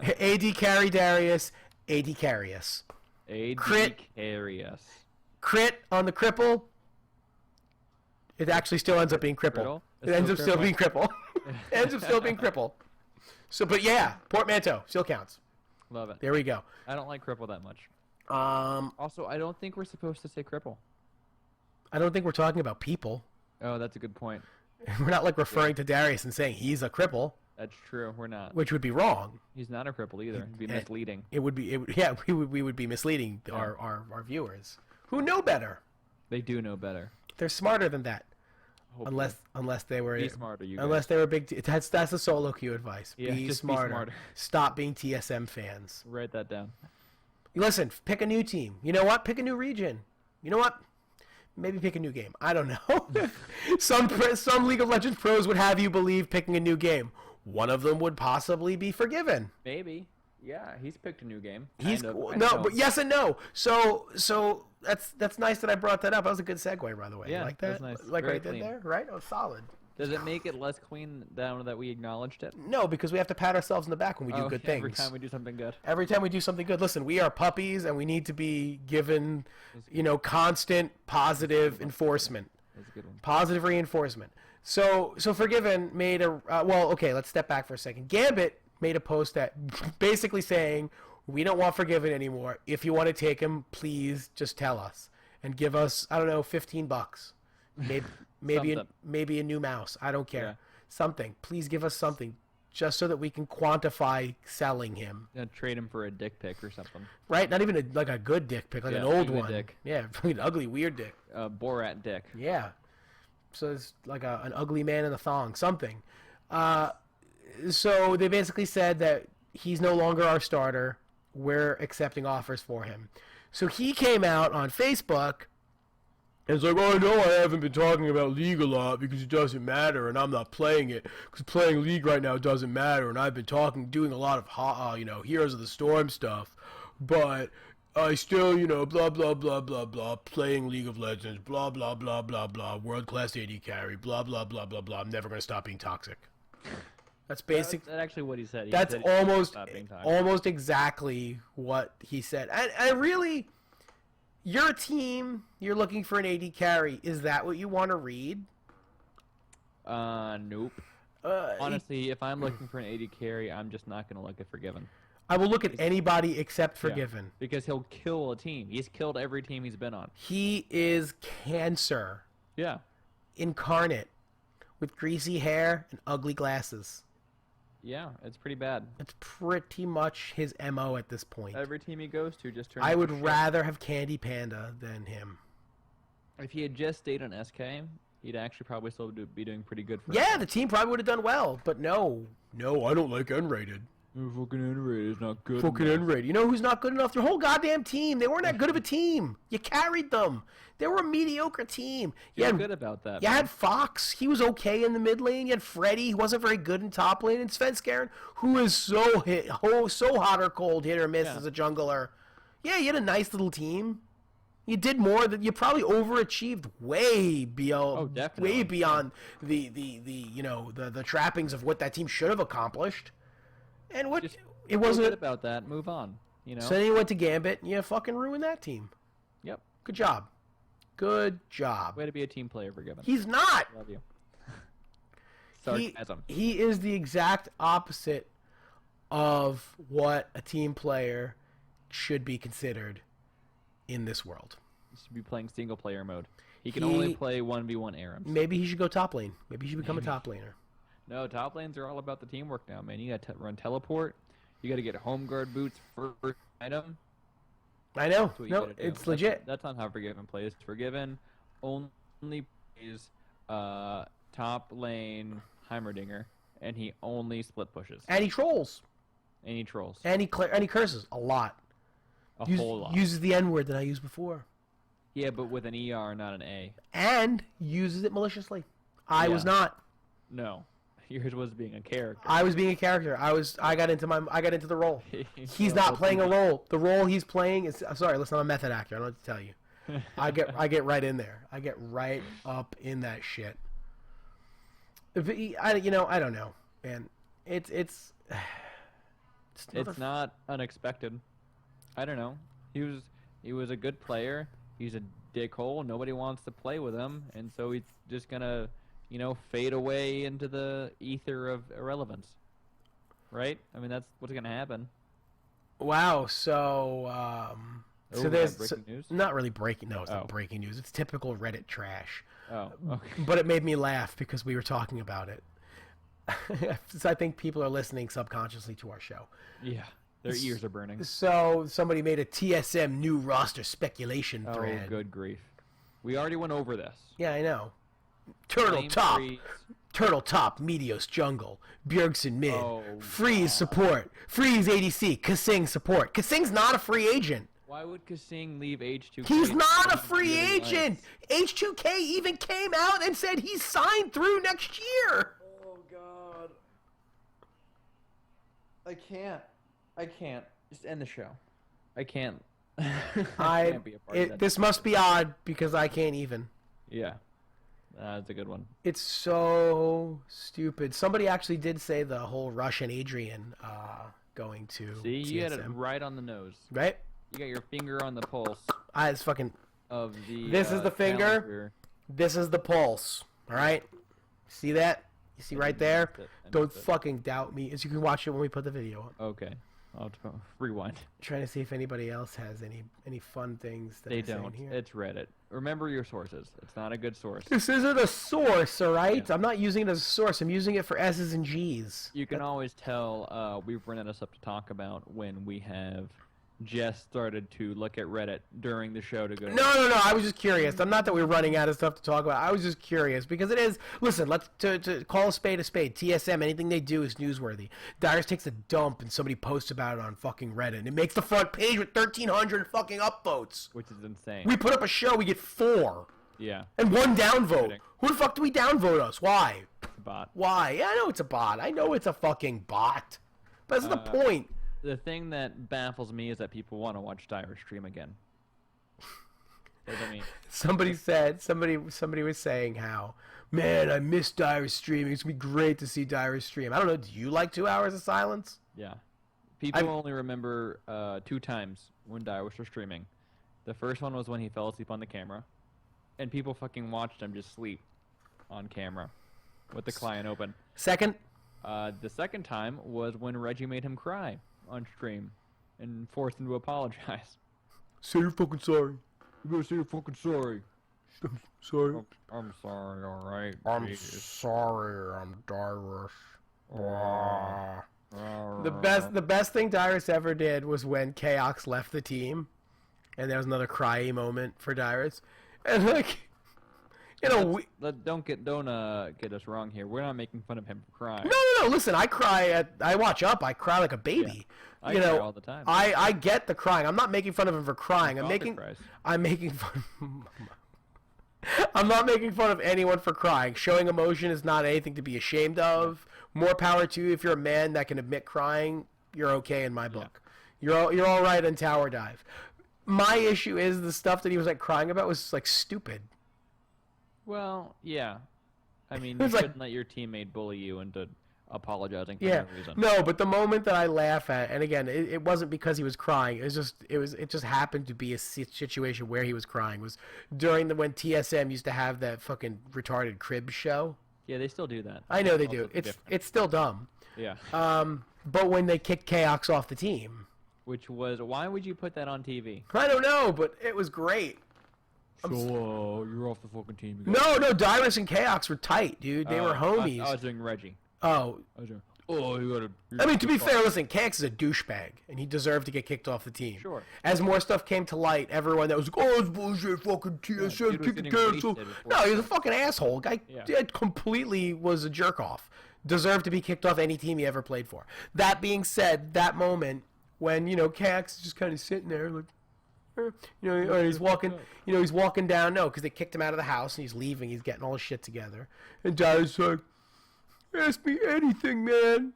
AD carry Darius. AD Carrius. AD Carrius. Crit on the cripple. It actually still ends up being cripple. It ends up still being cripple. It ends up still being cripple. So, but yeah, portmanteau still counts. Love it. There we go. I don't like cripple that much. Also, I don't think we're supposed to say cripple. I don't think we're talking about people. Oh, that's a good point. We're not like referring to Darius and saying he's a cripple. That's true. We're not. Which would be wrong. He's not a cripple either. It'd be misleading. It would be. We would be misleading our viewers who know better. They do know better. They're smarter than that. Hopefully. Unless they were be smarter. Unless they were big. That's the solo queue advice. Yeah, be smarter. Stop being TSM fans. Write that down. Listen. Pick a new team. You know what? Pick a new region. You know what? Maybe pick a new game. I don't know. Some League of Legends pros would have you believe picking a new game. One of them would possibly be Forgiven. Maybe. Yeah, he's picked a new game. But yes and no. So that's nice that I brought that up. That was a good segue, by the way. Yeah, like that? Nice. Like Very right clean. There, right? Oh, solid. Does it make it less clean now that we acknowledged it? No, because we have to pat ourselves in the back when we do good things. Every time we do something good. Every time we do something good. Listen, we are puppies, and we need to be given, you know, constant positive enforcement. That's a good one. Positive reinforcement. So Forgiven made a well, okay, let's step back for a second. Gambit made a post that basically saying, we don't want Forgiven anymore. If you want to take him, please just tell us and give us, I don't know, $15. Maybe a new mouse. I don't care. Yeah. Something. Please give us something, just so that we can quantify selling him. Yeah, trade him for a dick pic or something. Right? Not even like a good dick pic, like an old one. Dick. Yeah, an ugly, weird dick. Borat dick. Yeah. So it's like an ugly man in a thong. Something. So they basically said that he's no longer our starter. We're accepting offers for him. So he came out on Facebook and it's like, oh, no, I haven't been talking about League a lot because it doesn't matter, and I'm not playing it because playing League right now doesn't matter, and I've been doing a lot of, Heroes of the Storm stuff, but I still, blah, blah, blah, blah, blah, playing League of Legends, blah, blah, blah, blah, blah, world-class AD carry, blah, blah, blah, blah, blah, I'm never going to stop being toxic. That's basic. That's actually what he said. That's almost exactly what he said. And really, you're a team, you're looking for an AD carry. Is that what you want to read? Nope. Honestly, if I'm looking for an AD carry, I'm just not going to look at Forgiven. I will look at anybody except Forgiven. Yeah, because he'll kill a team. He's killed every team he's been on. He is cancer. Yeah. Incarnate. With greasy hair and ugly glasses. Yeah, it's pretty bad. It's pretty much his MO at this point. Every team he goes to just turns. I would rather have Candy Panda than him. If he had just stayed on SK, he'd actually probably still be doing pretty good for the team probably would have done well, but no, I don't like N-rated. Fucking N-rated is not good. Fucking N-rated. You know who's not good enough? Their whole goddamn team. They weren't that good of a team. You carried them. They were a mediocre team. You're good about that. You had Fox. He was okay in the mid lane. You had Freddy. He wasn't very good in top lane. And Svenskeren, who is so hot or cold, hit or miss as a jungler. Yeah, you had a nice little team. You did more than you probably overachieved way beyond. Way beyond the trappings of what that team should have accomplished. And it wasn't good about that. Move on. So then you went to Gambit and you fucking ruined that team. Yep. Good job. Good job. Way to be a team player, Forgiven. He's not. Love you. Sarcasm. He is the exact opposite of what a team player should be considered in this world. He should be playing single player mode. He can only play 1v1 ARAMs. Maybe he should go top lane. Maybe he should become a top laner. No, top lanes are all about the teamwork now, man. You got to run teleport. You got to get home guard boots first item. I know. No, it's legit. That's not how Forgiven plays. Forgiven only plays top lane Heimerdinger, and he only split pushes. And he trolls. And he trolls. And he curses a lot. A whole lot. Uses the N word that I used before. Yeah, but with an ER, not an A. And uses it maliciously. I was not. No. Yours was being a character. I was being a character. I got into the role. He's not playing a role. The role he's playing is listen, I'm a method actor. I don't know what to tell you. I get right in there. I get right up in that shit. I don't know, man. It's not unexpected. I don't know. He was a good player. He's a dickhole. Nobody wants to play with him, and so he's just gonna fade away into the ether of irrelevance. Right? I mean, that's what's going to happen. Wow. So there's breaking news? Not really breaking. No, it's not breaking news. It's typical Reddit trash. Oh, okay. But it made me laugh because we were talking about it. So I think people are listening subconsciously to our show. Yeah. Their ears are burning. So somebody made a TSM new roster speculation thread. Oh, good grief. We already went over this. Yeah, I know. Turtle top, Meteos jungle, Bjergsen mid, Freeze support, Freeze ADC, Kasing support. Kasing's not a free agent. Why would Kasing leave H2K? He's not a free agent. H2K even came out and said he's signed through next year. Oh God. I can't. Just end the show. I can't. I can't be a part of that. This must be odd because I can't even. Yeah. That's a good one. It's so stupid. Somebody actually did say the whole Russian Adrian going to See, TSM. you had it right on the nose. Right? You got your finger on the pulse. It's fucking... Of the, this is the finger. challenger. This is the pulse. All right? See that? You see right there? Don't fucking doubt me. As you can watch it when we put the video up. Okay. I'll have to rewind. Trying to see if anybody else has any fun things that They I say in don't. here. It's Reddit. Remember your sources. It's not a good source. This isn't a source, all right? Yeah. I'm not using it as a source. I'm using it for S's and G's. You can always tell we've run out of stuff to talk about when we have just started to look at Reddit during the show to go. No. I was just curious. I'm not that we're running out of stuff to talk about. I was just curious because it is. Listen, let's to call a spade a spade. TSM, anything they do is newsworthy. Dyrus takes a dump and somebody posts about it on fucking Reddit. And it makes the front page with 1,300 fucking upvotes. Which is insane. We put up a show, we get 4. Yeah. And 1 downvote. Who the fuck do we downvote us? Why? It's a bot. Why? Yeah, I know it's a bot. I know it's a fucking bot. But that's the point. The thing that baffles me is that people want to watch Dyrus stream again. What does that mean? Somebody was saying how, man, I miss Dyrus streaming. It's gonna be great to see Dyrus stream. I don't know. Do you like 2 hours of silence? Yeah. People only remember 2 times when Dyrus was streaming. The first one was when he fell asleep on the camera, and people fucking watched him just sleep on camera with the client open. Second? The second time was when Reggie made him cry on stream and forced him to apologize. Say you're fucking sorry. You better say you're fucking sorry. I'm sorry. I'm sorry, alright. I'm sorry, I'm Dyrus. The best thing Dyrus ever did was when Chaos left the team, and there was another cryy moment for Dyrus, and like, you know, don't get us wrong here. We're not making fun of him for crying. No. Listen, I watch up. I cry like a baby. Yeah. I cry all the time. I get the crying. I'm not making fun of him for crying. I'm making fun. I'm not making fun of anyone for crying. Showing emotion is not anything to be ashamed of. More power to you if you're a man that can admit crying. You're okay in my book. Yeah. You're all right in Tower Dive. My issue is the stuff that he was like crying about was like stupid. Well, yeah. I mean, you shouldn't let your teammate bully you into apologizing for no reason. No, but the moment that I laugh at, and again, it wasn't because he was crying. It just happened to be a situation where he was crying. Was during when TSM used to have that fucking retarded crib show. Yeah, they still do that. I know they do. It's still dumb. Yeah. But when they kicked Chaos off the team, which was why would you put that on TV? I don't know, but it was great. So, you're off the fucking team. No, Dyrus and Chaos were tight, dude. They were homies. I was doing Reggie. Oh. You gotta... I mean, to be fair, listen, Chaos is a douchebag, and he deserved to get kicked off the team. Sure. As more stuff came to light, everyone that was like, oh, it's bullshit, fucking TSM, kicking cancel. No, he was a fucking asshole. Guy completely was a jerk-off. Deserved to be kicked off any team he ever played for. That being said, that moment when, Chaos is just kind of sitting there, like, or he's walking, he's walking down. No, because they kicked him out of the house and he's leaving. He's getting all his shit together. And Dyrus like, ask me anything, man.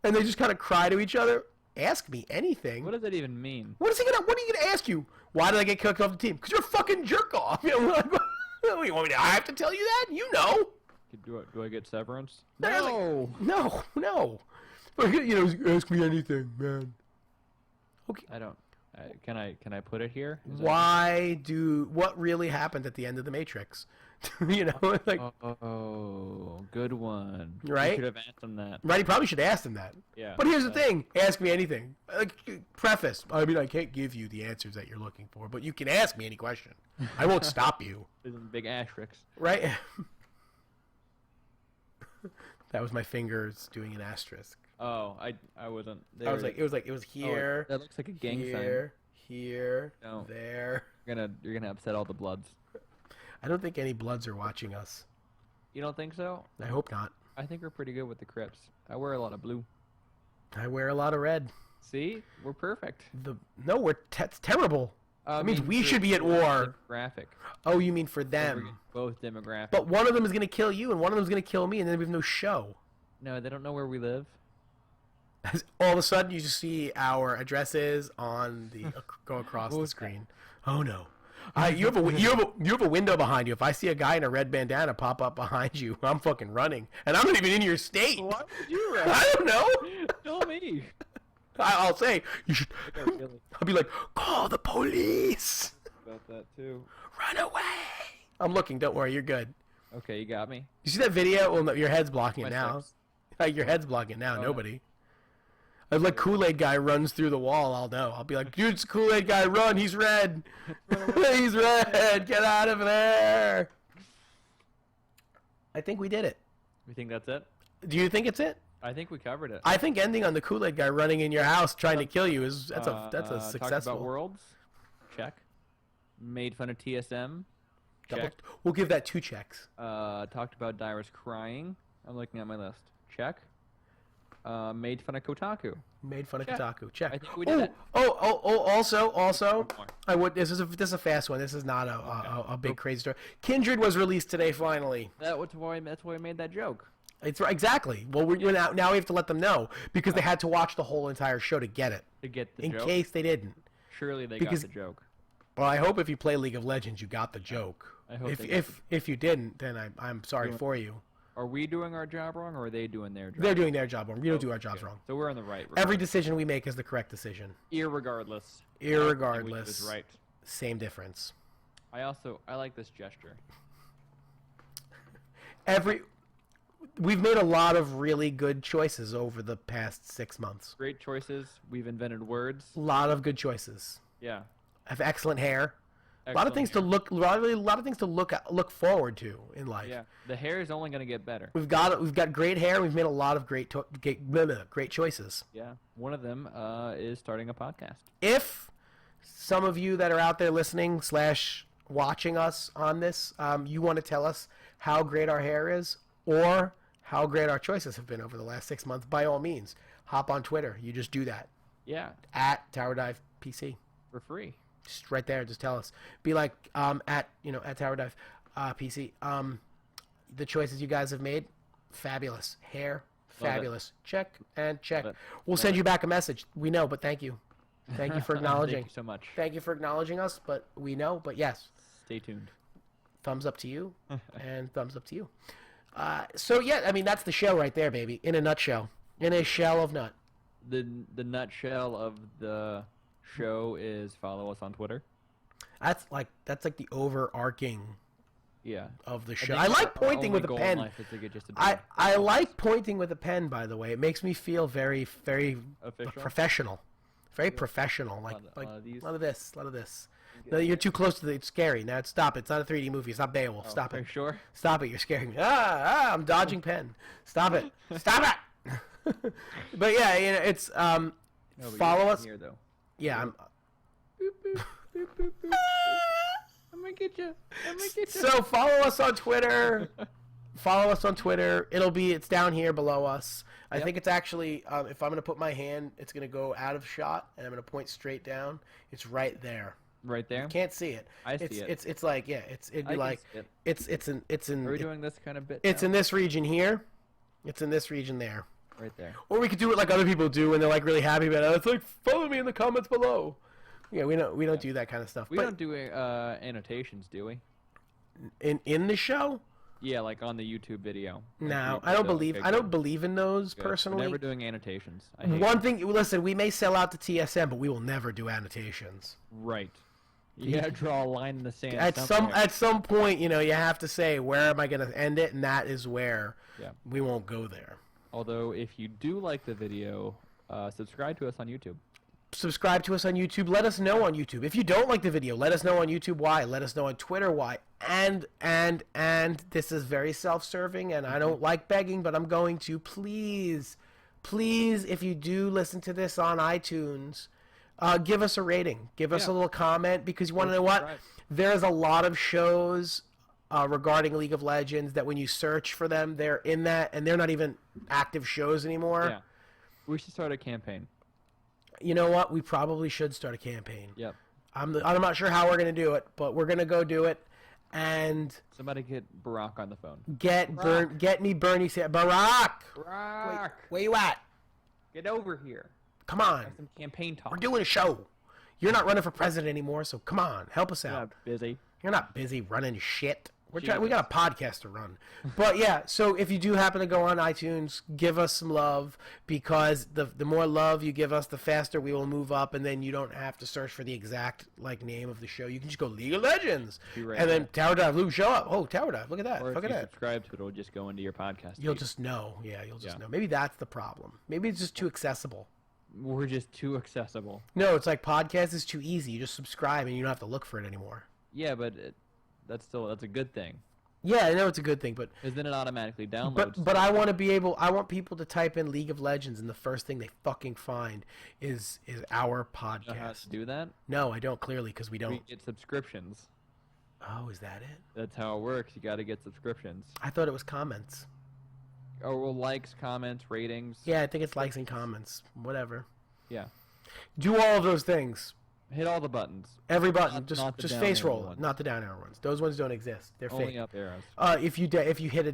And they just kind of cry to each other. Ask me anything. What does that even mean? What are you gonna ask you? Why did I get kicked off the team? Because you're a fucking jerk off. You want me to? I have to tell you that? You know. Do I get severance? No. But, ask me anything, man. Okay. I don't. Can I put it here? What really happened at the end of the Matrix? Like. Oh, good one. Right? You should have asked him that. Right, he probably should have asked him that. Yeah. But here's the thing: ask me anything. Like, preface. I mean, I can't give you the answers that you're looking for, but you can ask me any question. I won't stop you. Big asterisks. Right. That was my fingers doing an asterisk. Oh, I wasn't. It was here. That looks like a gang sign. There. You're gonna upset all the Bloods. I don't think any Bloods are watching us. You don't think so? I hope not. I think we're pretty good with the Crips. I wear a lot of blue. I wear a lot of red. See, we're perfect. That's terrible. That means we should be at war. Demographic. Oh, you mean for them? Both demographic. But one of them is gonna kill you, and one of them is gonna kill me, and then we have no show. No, they don't know where we live. All of a sudden, you just see our addresses on the go across the screen. Oh no! You have a window behind you. If I see a guy in a red bandana pop up behind you, I'm fucking running, and I'm not even in your state. Why would you run? I don't know. Tell me. I'll say you should. I'll be like, call the police. About that too. Run away. I'm looking. Don't worry. You're good. Okay, you got me. You see that video? Well, no, your head's blocking it now. Steps. Like, your head's blocking it now. Nobody. If like Kool-Aid guy runs through the wall, I'll know. I'll be like, dude, it's Kool-Aid guy. Run. He's red. He's red. Get out of there. I think we did it. You think that's it? Do you think it's it? I think we covered it. I think ending on the Kool-Aid guy running in your house trying to kill you is that's a Talked successful. about Worlds. Check. Made fun of TSM. Check. We'll give that 2 checks. Talked about Dyrus crying. I'm looking at my list. Check. Made fun of Kotaku. Made fun of Kotaku. Check. I think we did it. Also, I would. This is a fast one. This is not a big crazy story. Kindred was released today finally. That's why I made that joke. It's right, exactly. Well, now we have to let them know because they had to watch the whole entire show to get it. To get the in joke? Case they didn't. Surely they got the joke. Well, I hope if you play League of Legends, you got the joke. I hope if you didn't, then I'm sorry for you. Are we doing our job wrong, or are they doing their job? They're doing their job wrong. We don't do our jobs wrong. So we're in the right. Every decision we make is the correct decision. Irregardless. Irregardless. Right. Same difference. I like this gesture. We've made a lot of really good choices over the past 6 months. Great choices. We've invented words. A lot of good choices. Yeah. Have excellent hair. A lot of things to look forward to in life. Yeah, the hair is only going to get better. We've got great hair. We've made a lot of great choices. Yeah, one of them is starting a podcast. If some of you that are out there listening / watching us on this, you want to tell us how great our hair is or how great our choices have been over the last 6 months, by all means, hop on Twitter. You just do that. Yeah. At Tower Dive PC. For free. Just right there, just tell us. Be like at Tower Dive PC. The choices you guys have made, fabulous. Hair, fabulous. Check and check. We'll send you back a message. We know, but thank you. Thank you for acknowledging. Thank you so much. Thank you for acknowledging us, but we know, but yes. Stay tuned. Thumbs up to you, and thumbs up to you. So yeah, I mean that's the show right there, baby. In a nutshell. In a shell of nut. The nutshell of the show is follow us on Twitter. That's like the overarching of the show. I I like pointing with a pen. I like pointing with a pen, by the way. It makes me feel very, very professional. Very professional. Like a lot of this. No, you're too close to it's scary. Now stop it. It's not a 3D movie. It's not Beowulf. Stop it. Sure? Stop it. You're scaring me. I'm dodging pen. Stop it. Stop it. But yeah, it's follow us. Here, though. Yeah, I'm gonna get you. So follow us on Twitter. It's down here below us. I think it's actually if I'm gonna put my hand, it's gonna go out of shot, and I'm gonna point straight down. It's right there. Right there. You can't see it. I see it. It's like it'd be like it's in. Are we doing this kind of bit? It's in this region here. It's in this region there. Right there. Or we could do it like other people do when they're like really happy about it. It's like follow me in the comments below. Yeah, we don't do that kind of stuff. We don't do annotations, do we? In the show? Yeah, like on the YouTube video. No, I don't believe in those personally. We're never doing annotations. One thing, listen, we may sell out to TSM, but we will never do annotations. Right. You gotta draw a line in the sand. At some point, you have to say where am I gonna end it, and that is where we won't go there. Although, if you do like the video, subscribe to us on YouTube. Subscribe to us on YouTube. Let us know on YouTube. If you don't like the video, let us know on YouTube why. Let us know on Twitter why. And this is very self-serving, and I don't like begging, but I'm going to. Please, if you do listen to this on iTunes, give us a rating. Give us a little comment, because you want to know what? There's a lot of shows regarding League of Legends that when you search for them, they're in that, and they're not even active shows anymore. Yeah. We should start a campaign. You know what? We probably should start a campaign. Yep. I'm not sure how we're going to do it, but we're going to go do it. And somebody get Barack on the phone. Get me Bernie Barack! Barack! Where you at? Get over here. Come on. Some campaign talk. We're doing a show. You're not running for president anymore, so come on, help us out. Busy. You're not busy running shit. We got a podcast to run. But yeah, so if you do happen to go on iTunes, give us some love, because the more love you give us, the faster we will move up, and then you don't have to search for the exact name of the show. You can just go League of Legends, and then Tower Dive. Luke, show up. Oh, Tower Dive. Look at that. Or look if at you that. subscribe to it, it'll just go into your podcast. You'll just know. Yeah, you'll just know. Maybe that's the problem. Maybe it's just too accessible. We're just too accessible. No, it's like podcast is too easy. You just subscribe and you don't have to look for it anymore. Yeah, but that's a good thing. Yeah, I know it's a good thing, but because then it automatically downloads. But I want people to type in League of Legends, and the first thing they fucking find is our podcast. You know how to do that? No, I don't, clearly, because we don't. We get subscriptions. Oh, is that it? That's how it works. You got to get subscriptions. I thought it was comments. Oh, well, likes, comments, ratings. Yeah, I think it's likes and comments. Whatever. Yeah. Do all of those things. Hit all the buttons. Every button. Not just face roll it. Not the down arrow ones. Those ones don't exist. They're only fake. Up arrows. If you hit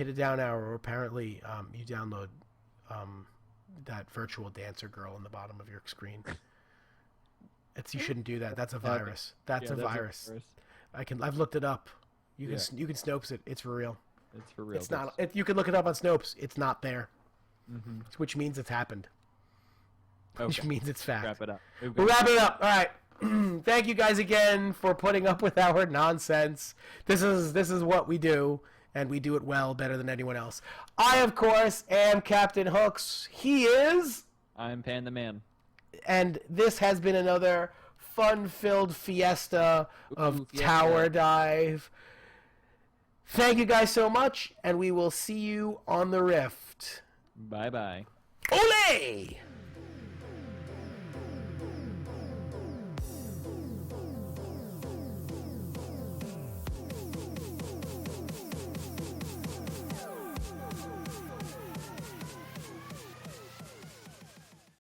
a down arrow, apparently you download that virtual dancer girl in the bottom of your screen. You shouldn't do that. That's a virus. That's a virus. I've looked it up. You can Snopes it. It's for real. It's for real. It's not. You can look it up on Snopes. It's not there. Mm-hmm. Which means it's happened. Which means it's fact. Wrap it up. We're wrapping it up. All right. Thank you guys again for putting up with our nonsense. This is what we do, and we do it well, better than anyone else. I, of course, am Captain Hooks. He is... I'm Pan the Man. And this has been another fun-filled fiesta of Tower Dive. Thank you guys so much, and we will see you on the Rift. Bye-bye. Ole!